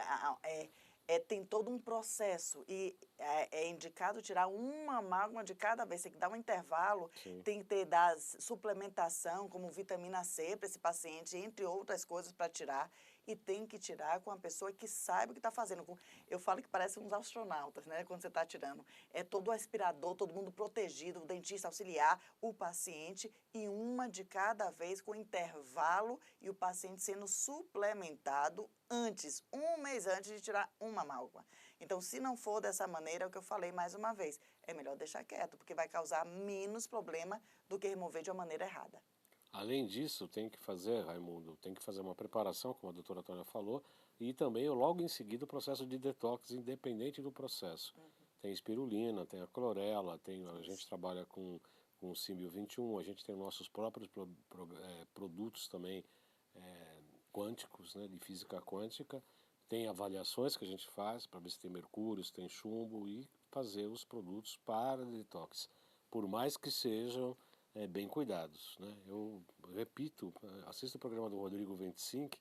Tem todo um processo e é indicado tirar uma amálgama de cada vez. Tem que dar um intervalo, Sim. tem que ter dar suplementação, como vitamina C para esse paciente, entre outras coisas para tirar. E tem que tirar com uma pessoa que saiba o que está fazendo. Eu falo que parece uns astronautas, né? Quando você está tirando. É todo aspirador, todo mundo protegido, o dentista auxiliar, o paciente, e uma de cada vez com intervalo e o paciente sendo suplementado antes, um mês antes de tirar uma amálgama. Então, se não for dessa maneira, é o que eu falei mais uma vez, é melhor deixar quieto, porque vai causar menos problema do que remover de uma maneira errada. Além disso, tem que fazer, Raimundo, tem que fazer uma preparação, como a doutora Tônia falou, e também logo em seguida o processo de detox, independente do processo. Tem espirulina, tem a clorela, a gente trabalha com o Símbio 21, a gente tem nossos próprios produtos também quânticos, né, de física quântica, tem avaliações que a gente faz para ver se tem mercúrio, se tem chumbo e fazer os produtos para detox, por mais que sejam bem cuidados, né? Eu repito, assisto o programa do Rodrigo 25,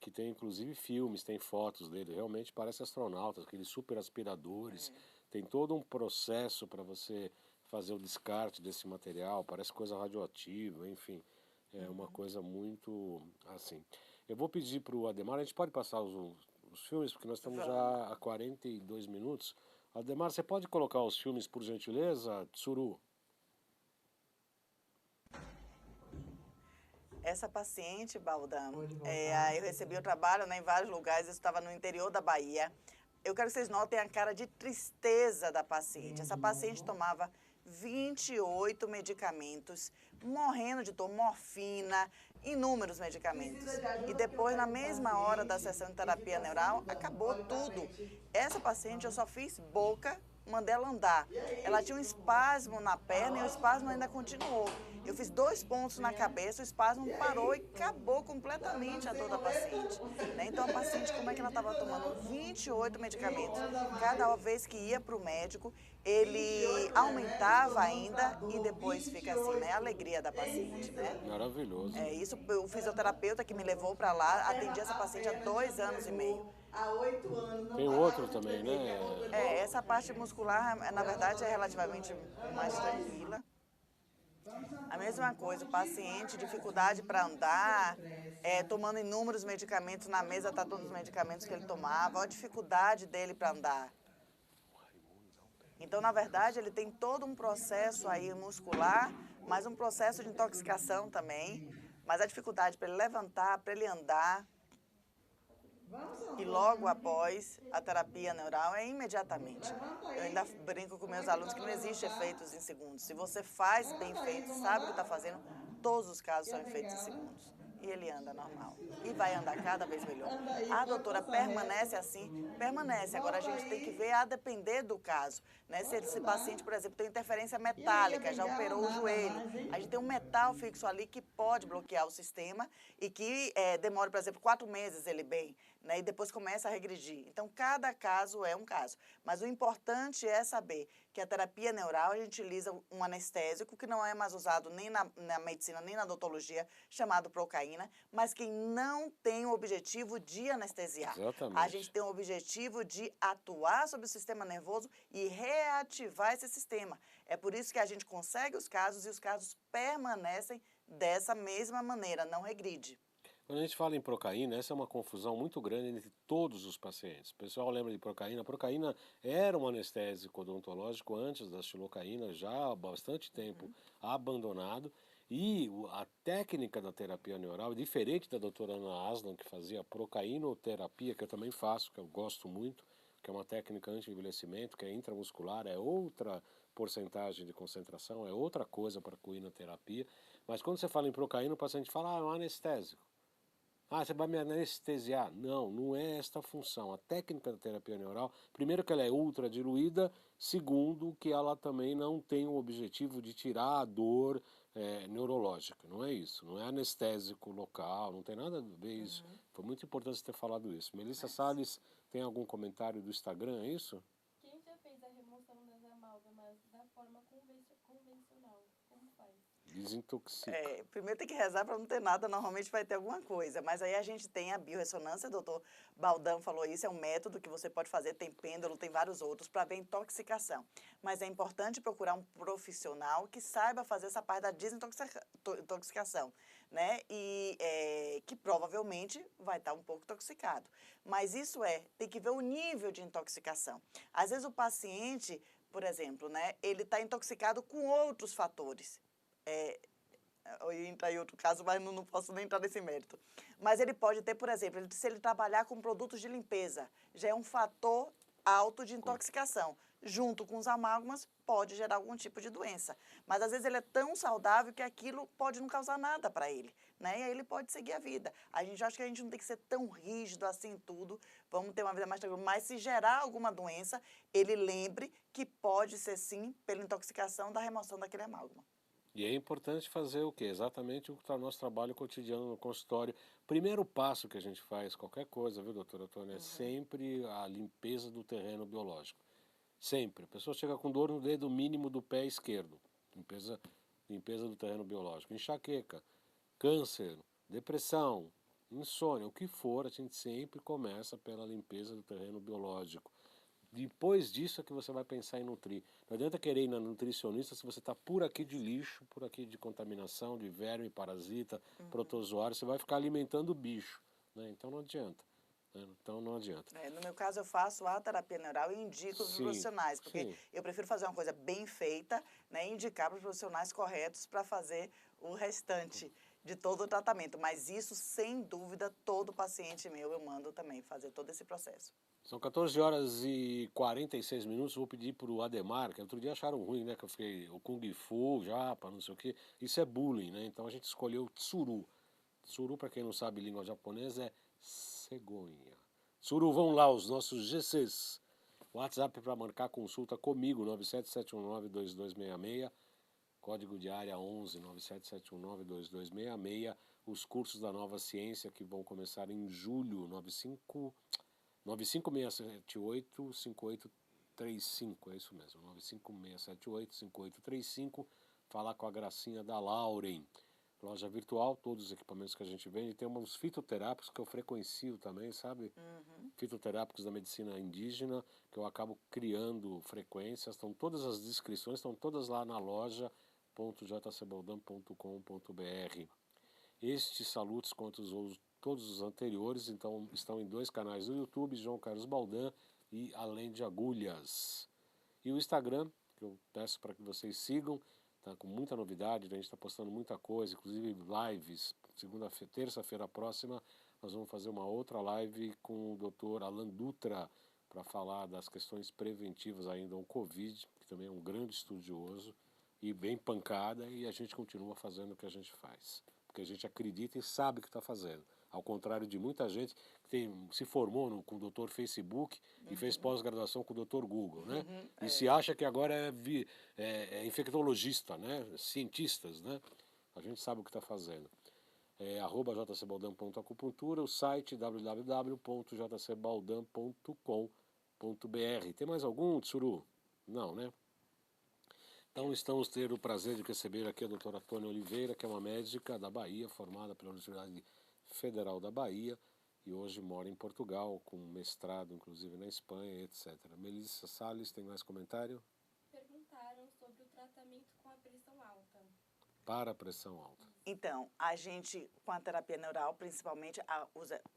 que tem inclusive filmes, tem fotos dele, realmente parece astronautas, aqueles super aspiradores, tem todo um processo para você fazer o descarte desse material, parece coisa radioativa, enfim, é uma coisa muito assim. Eu vou pedir para o Ademar, a gente pode passar os filmes, porque nós estamos já a 42 minutos. Ademar, você pode colocar os filmes, por gentileza, Tsuru? Essa paciente, Baldam, eu recebi o trabalho, né, em vários lugares, eu estava no interior da Bahia. Eu quero que vocês notem a cara de tristeza da paciente. Essa paciente tomava 28 medicamentos, morrendo de dor, morfina, inúmeros medicamentos. E depois, na mesma hora da sessão de terapia neural, acabou tudo. Essa paciente eu só fiz boca, mandei ela andar. Ela tinha um espasmo na perna e o espasmo ainda continuou. Eu fiz 2 pontos na cabeça, o espasmo parou e acabou completamente a dor da paciente. Né? Então, a paciente, como é que ela estava tomando 28 medicamentos? Cada vez que ia para o médico, ele aumentava ainda e depois fica assim, né? A alegria da paciente, né? Maravilhoso. Isso, o fisioterapeuta que me levou para lá, atendi essa paciente há 2 anos e meio. Há 8 anos. Tem outro também, né? Essa parte muscular, na verdade, é relativamente mais tranquila. A mesma coisa, o paciente, dificuldade para andar, tomando inúmeros medicamentos, na mesa está todos os medicamentos que ele tomava, olha a dificuldade dele para andar. Então, na verdade, ele tem todo um processo aí muscular, mas um processo de intoxicação também, mas a dificuldade para ele levantar, para ele andar. E logo após a terapia neural é imediatamente. Eu ainda brinco com meus alunos que não existe efeitos em segundos. Se você faz bem feito, sabe o que está fazendo, todos os casos são efeitos em segundos. E ele anda normal. E vai andar cada vez melhor. A doutora permanece assim? Permanece. Agora a gente tem que ver a depender do caso. Né? Se esse paciente, por exemplo, tem interferência metálica, já operou o joelho, a gente tem um metal fixo ali que pode bloquear o sistema e que demora, por exemplo, 4 meses ele bem. Né, e depois começa a regredir. Então, cada caso é um caso. Mas o importante é saber que a terapia neural, a gente utiliza um anestésico que não é mais usado nem na medicina, nem na odontologia, chamado procaína, mas que não tem o objetivo de anestesiar. Exatamente. A gente tem o objetivo de atuar sobre o sistema nervoso e reativar esse sistema. É por isso que a gente consegue os casos e os casos permanecem dessa mesma maneira, não regride. Quando a gente fala em procaína, essa é uma confusão muito grande entre todos os pacientes. O pessoal lembra de procaína. A procaína era um anestésico odontológico antes da xilocaína, já há bastante tempo abandonado. E a técnica da terapia neural, diferente da doutora Ana Aslan, que fazia procainoterapia, que eu também faço, que eu gosto muito, que é uma técnica anti-envelhecimento, que é intramuscular, é outra porcentagem de concentração, é outra coisa para a coinoterapia. Mas quando você fala em procaína, o paciente fala, é um anestésico. Ah, você vai me anestesiar. Não, não é esta a função. A técnica da terapia neural, primeiro que ela é ultra diluída, segundo que ela também não tem o objetivo de tirar a dor neurológica. Não é isso. Não é anestésico local, não tem nada a ver isso. Foi muito importante você ter falado isso. Melissa Salles, tem algum comentário do Instagram, é isso? Quem já fez a remoção das amálgamas da forma convencional? Como faz? Desintoxica. Primeiro tem que rezar para não ter nada, normalmente vai ter alguma coisa. Mas aí a gente tem a biorressonância, o doutor Baldão falou isso, é um método que você pode fazer, tem pêndulo, tem vários outros, para ver intoxicação. Mas é importante procurar um profissional que saiba fazer essa parte da desintoxicação, né? E que provavelmente vai estar um pouco intoxicado. Mas isso tem que ver o nível de intoxicação. Às vezes o paciente, por exemplo, né, ele está intoxicado com outros fatores. Eu ia entrar em outro caso, mas não posso nem entrar nesse mérito. Mas ele pode ter, por exemplo, se ele trabalhar com produtos de limpeza, já é um fator alto de intoxicação. Junto com os amálgamas, pode gerar algum tipo de doença. Mas, às vezes, ele é tão saudável que aquilo pode não causar nada para ele, né? E aí ele pode seguir a vida. A gente acha que a gente não tem que ser tão rígido assim em tudo, vamos ter uma vida mais tranquila. Mas, se gerar alguma doença, ele lembre que pode ser, sim, pela intoxicação da remoção daquele amálgama. E é importante fazer o quê? Exatamente o que está no nosso trabalho cotidiano no consultório. Primeiro passo que a gente faz, qualquer coisa, viu, doutora Tônia, é sempre a limpeza do terreno biológico. Sempre. A pessoa chega com dor no dedo mínimo do pé esquerdo. Limpeza do terreno biológico. Enxaqueca, câncer, depressão, insônia, o que for, a gente sempre começa pela limpeza do terreno biológico. Depois disso é que você vai pensar em nutrir. Não adianta querer ir na nutricionista se você está por aqui de lixo, por aqui de contaminação, de verme, parasita, protozoário, você vai ficar alimentando o bicho, né? Então não adianta. Então não adianta. No meu caso, eu faço a terapia neural e indico os Sim, profissionais, porque sim. eu prefiro fazer uma coisa bem feita, né, e indicar para os profissionais corretos para fazer o restante de todo o tratamento. Mas isso, sem dúvida, todo paciente meu eu mando também fazer todo esse processo. São 14 horas e 46 minutos. Vou pedir para o Ademar, que outro dia acharam ruim, né? Que eu fiquei o Kung Fu, Japa, não sei o quê. Isso é bullying, né? Então a gente escolheu Tsuru. Tsuru, para quem não sabe língua japonesa, é cegonha. Tsuru, vão lá, os nossos GCs. WhatsApp para marcar consulta comigo, 977192266. Código de área 11 977192266. Os cursos da Nova Ciência que vão começar em julho, 95678-5835, é isso mesmo, 95678-5835, falar com a gracinha da Lauren. Loja virtual, todos os equipamentos que a gente vende, tem uns fitoterápicos que eu frequencio também, sabe? Fitoterápicos da medicina indígena, que eu acabo criando frequências, estão todas as descrições, estão todas lá na loja.jcbaldam.com.br. Estes salutos quanto todos os anteriores, então estão em 2 canais do YouTube, João Carlos Baldan e Além de Agulhas. E o Instagram, que eu peço para que vocês sigam, tá com muita novidade, a gente está postando muita coisa, inclusive lives. Terça-feira próxima, nós vamos fazer uma outra live com o Dr. Alan Dutra para falar das questões preventivas ainda ao Covid, que também é um grande estudioso e bem pancada, e a gente continua fazendo o que a gente faz, porque a gente acredita e sabe o que está fazendo. Ao contrário de muita gente que se formou com o doutor Facebook e fez pós-graduação com o doutor Google, né? E se acha que agora é infectologista, né? Cientistas, né? A gente sabe o que está fazendo. @jcbaldam.acupuntura, o site www.jcbaldam.com.br. Tem mais algum, Tsuru? Não, né? Então estamos tendo o prazer de receber aqui a doutora Tônia Oliveira, que é uma médica da Bahia, formada pela Universidade Federal da Bahia, e hoje mora em Portugal, com mestrado inclusive na Espanha, etc. Melissa Salles, tem mais comentário? Perguntaram sobre o tratamento com a pressão alta. para a pressão alta. Então, a gente, com a terapia neural, principalmente,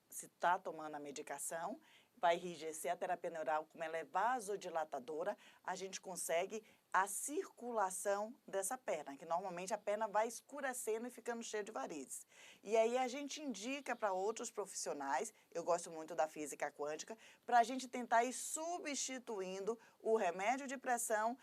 se está tomando a medicação, vai enrijecer a terapia neural, como ela é vasodilatadora, a gente consegue a circulação dessa perna, que normalmente a perna vai escurecendo e ficando cheia de varizes. E aí a gente indica para outros profissionais, eu gosto muito da física quântica, para a gente tentar ir substituindo o remédio de pressão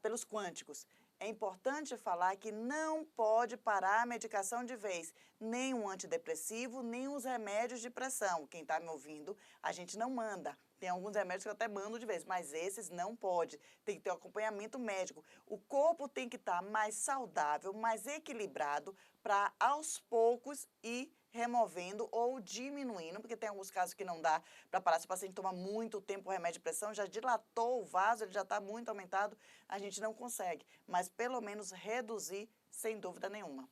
pelos quânticos. É importante falar que não pode parar a medicação de vez, nem um antidepressivo, nem os remédios de pressão. Quem está me ouvindo, a gente não manda. Tem alguns remédios que eu até mando de vez, mas esses não pode. Tem que ter um acompanhamento médico. O corpo tem que estar mais saudável, mais equilibrado, para aos poucos ir removendo ou diminuindo, porque tem alguns casos que não dá para parar. Se o paciente toma muito tempo o remédio de pressão, já dilatou o vaso, ele já está muito aumentado, a gente não consegue. Mas pelo menos reduzir, sem dúvida nenhuma.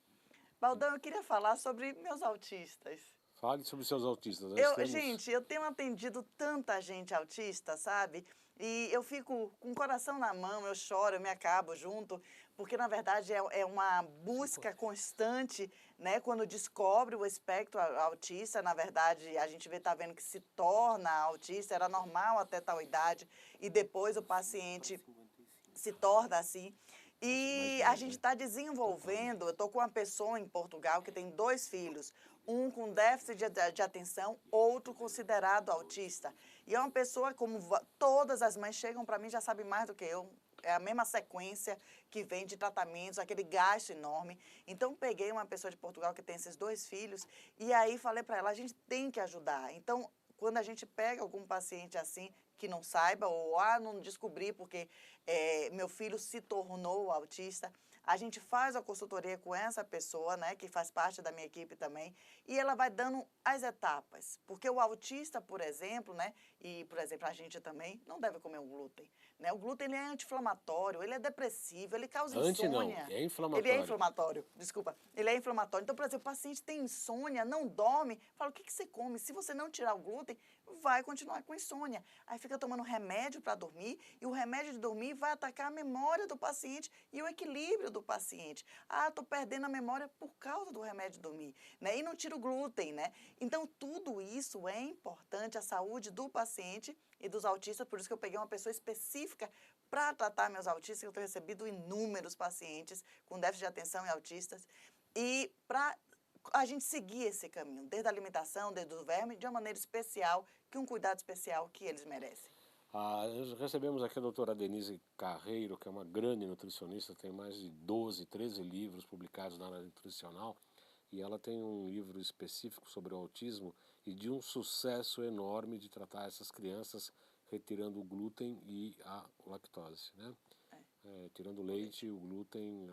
Baldão, eu queria falar sobre meus autistas. Fale sobre seus autistas. Gente, eu tenho atendido tanta gente autista, sabe? E eu fico com o coração na mão, eu choro, eu me acabo junto, porque na verdade é uma busca constante, né? Quando descobre o espectro autista, na verdade a gente está vendo que se torna autista, era normal até tal idade, e depois o paciente se torna assim. E a gente está desenvolvendo, eu estou com uma pessoa em Portugal que tem 2 filhos, um com déficit de atenção, outro considerado autista. E é uma pessoa, como todas as mães chegam para mim, já sabem mais do que eu, é a mesma sequência que vem de tratamentos, aquele gasto enorme. Então, peguei uma pessoa de Portugal que tem esses 2 filhos e aí falei para ela, a gente tem que ajudar. Então, quando a gente pega algum paciente assim, que não saiba, ou não descobri porque meu filho se tornou autista, a gente faz a consultoria com essa pessoa, né, que faz parte da minha equipe também, e ela vai dando as etapas. Porque o autista, por exemplo, né, e, por exemplo, a gente também, não deve comer o glúten. Né? O glúten ele é anti-inflamatório, ele é depressivo, ele causa insônia. É inflamatório. Ele é inflamatório, desculpa. Ele é inflamatório. Então, por exemplo, o paciente tem insônia, não dorme, fala, o que você come? Se você não tirar o glúten, vai continuar com insônia. Aí fica tomando remédio para dormir, e o remédio de dormir vai atacar a memória do paciente e o equilíbrio do paciente. Estou perdendo a memória por causa do remédio de dormir, né? E não tira o glúten, né? Então, tudo isso é importante, a saúde do paciente e dos autistas, por isso que eu peguei uma pessoa específica para tratar meus autistas, que eu tenho recebido inúmeros pacientes com déficit de atenção e autistas, e para a gente seguir esse caminho, desde a alimentação, desde o verme, de uma maneira especial, que um cuidado especial que eles merecem. Nós recebemos aqui a doutora Denise Carreiro, que é uma grande nutricionista, tem mais de 12, 13 livros publicados na área nutricional, e ela tem um livro específico sobre o autismo e de um sucesso enorme de tratar essas crianças retirando o glúten e a lactose, né? Tirando o leite e o glúten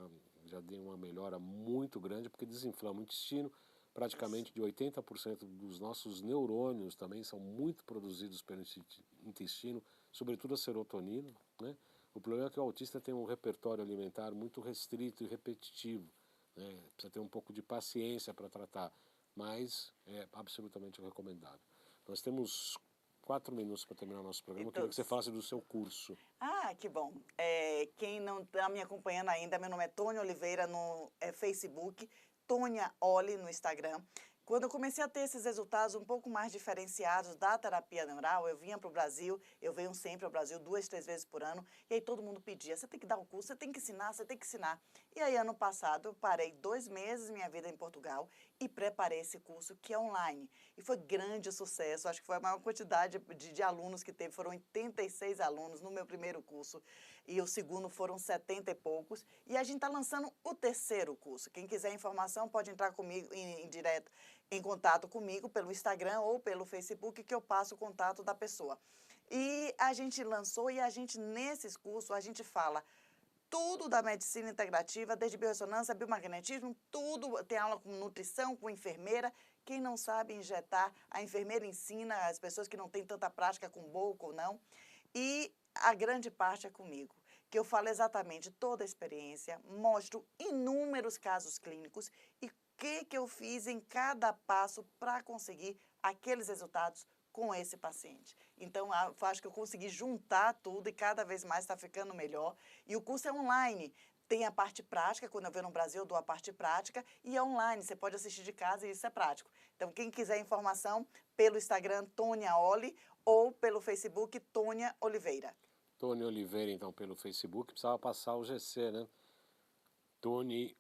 já deu uma melhora muito grande, porque desinflama o intestino. Praticamente de 80% dos nossos neurônios também são muito produzidos pelo intestino, sobretudo a serotonina, né? O problema é que o autista tem um repertório alimentar muito restrito e repetitivo, né? Precisa ter um pouco de paciência para tratar, mas é absolutamente recomendável. Nós temos 4 minutos para terminar o nosso programa. Eu queria que você falasse do seu curso. Que bom. Quem não está me acompanhando ainda, meu nome é Tônia Oliveira no Facebook, Tônia Oli no Instagram. Quando eu comecei a ter esses resultados um pouco mais diferenciados da terapia neural, eu vinha para o Brasil, eu venho sempre ao Brasil 2, 3 vezes por ano, e aí todo mundo pedia, você tem que dar o curso, você tem que ensinar, você tem que ensinar. E aí ano passado eu parei 2 meses minha vida em Portugal e preparei esse curso que é online. E foi grande sucesso, acho que foi a maior quantidade de alunos que teve, foram 86 alunos no meu primeiro curso, e o segundo foram 70 e poucos, e a gente está lançando o 3º curso. Quem quiser informação pode entrar comigo em direto, em contato comigo pelo Instagram ou pelo Facebook, que eu passo o contato da pessoa. E a gente lançou, e a gente, nesses cursos, a gente fala tudo da medicina integrativa, desde biorressonância, biomagnetismo, tudo, tem aula com nutrição, com enfermeira. Quem não sabe injetar, a enfermeira ensina as pessoas que não têm tanta prática com boca ou não. E a grande parte é comigo, que eu falo exatamente toda a experiência, mostro inúmeros casos clínicos e que eu fiz em cada passo para conseguir aqueles resultados com esse paciente. Então, acho que eu consegui juntar tudo e cada vez mais está ficando melhor. E o curso é online. Tem a parte prática, quando eu venho no Brasil, eu dou a parte prática, e online, você pode assistir de casa e isso é prático. Então, quem quiser informação, pelo Instagram, Tônia Oli, ou pelo Facebook, Tônia Oliveira. Tônia Oliveira, então, pelo Facebook, precisava passar o GC, né? Tônia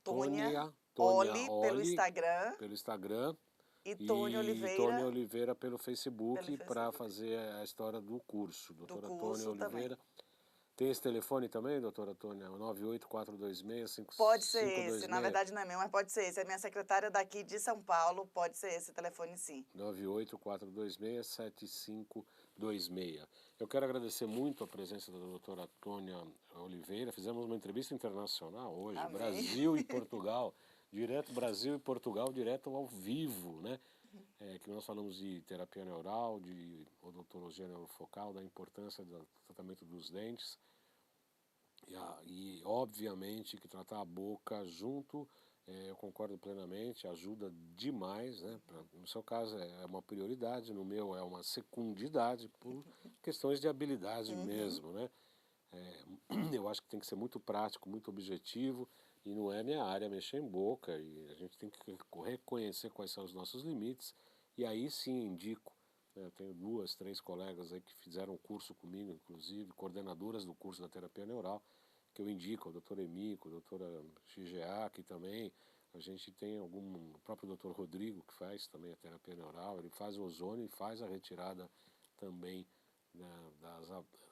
Tônia Oli pelo Oli, Instagram pelo Instagram, e Tônia e Tônia Oliveira Oliveira pelo pelo Facebook, para Facebook. fazer a história do curso. Do Doutora Tônia curso também. Oliveira. Tem esse telefone também, doutora Tônia? 98426-5526? Pode ser esse, na verdade não é meu, mas pode ser esse. É minha secretária daqui de São Paulo, pode ser esse telefone sim. 98426-7526. Eu quero agradecer muito a presença da doutora Tônia Oliveira. Fizemos uma entrevista internacional hoje, Amém. Brasil e Portugal, direto ao vivo, né? Que nós falamos de terapia neural, de odontologia neurofocal, da importância do tratamento dos dentes. E obviamente que tratar a boca junto, eu concordo plenamente, ajuda demais, né? No seu caso é uma prioridade, no meu é uma secundidade, por questões de habilidade mesmo, né? Eu acho que tem que ser muito prático, muito objetivo, e não é minha área mexer em boca, e a gente tem que reconhecer quais são os nossos limites, e aí sim indico, né? Eu tenho 2, 3 colegas aí que fizeram curso comigo, inclusive, coordenadoras do curso da terapia neural, que eu indico, a doutora Emiko, a doutora Shigeaki também, a gente tem o próprio doutor Rodrigo, que faz também a terapia neural, ele faz o ozônio e faz a retirada também, né,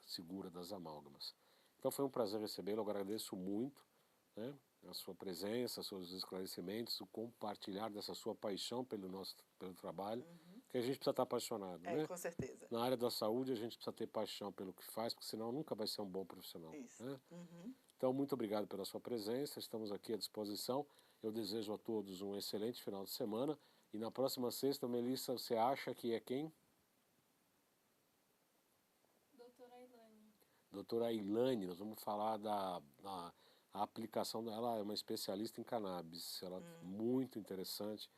segura das amálgamas. Então foi um prazer recebê-lo, eu agradeço muito, né, a sua presença, seus esclarecimentos, o compartilhar dessa sua paixão pelo trabalho, que a gente precisa estar apaixonado, né? Com certeza. Na área da saúde a gente precisa ter paixão pelo que faz, porque senão nunca vai ser um bom profissional. Isso. Né? Então, muito obrigado pela sua presença, estamos aqui à disposição. Eu desejo a todos um excelente final de semana. E na próxima sexta, Melissa, você acha que é quem? Doutora Ailane. Doutora Ailane, nós vamos falar da aplicação dela, é uma especialista em cannabis, ela é muito interessante.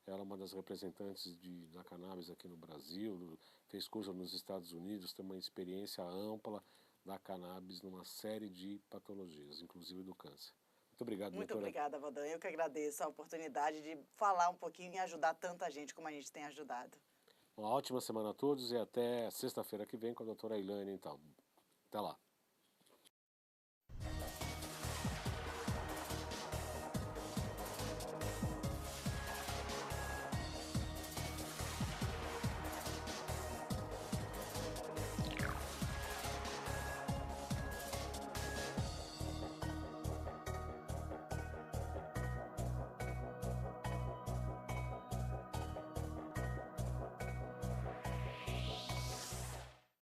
Ela é uma das representantes da cannabis aqui no Brasil, fez curso nos Estados Unidos, tem uma experiência ampla da cannabis numa série de patologias, inclusive do câncer. Muito obrigado, Muito doutora. obrigada, Valdan. Eu que agradeço a oportunidade de falar um pouquinho e ajudar tanta gente como a gente tem ajudado. Uma ótima semana a todos e até sexta-feira que vem com a doutora Ailane, então. Até lá.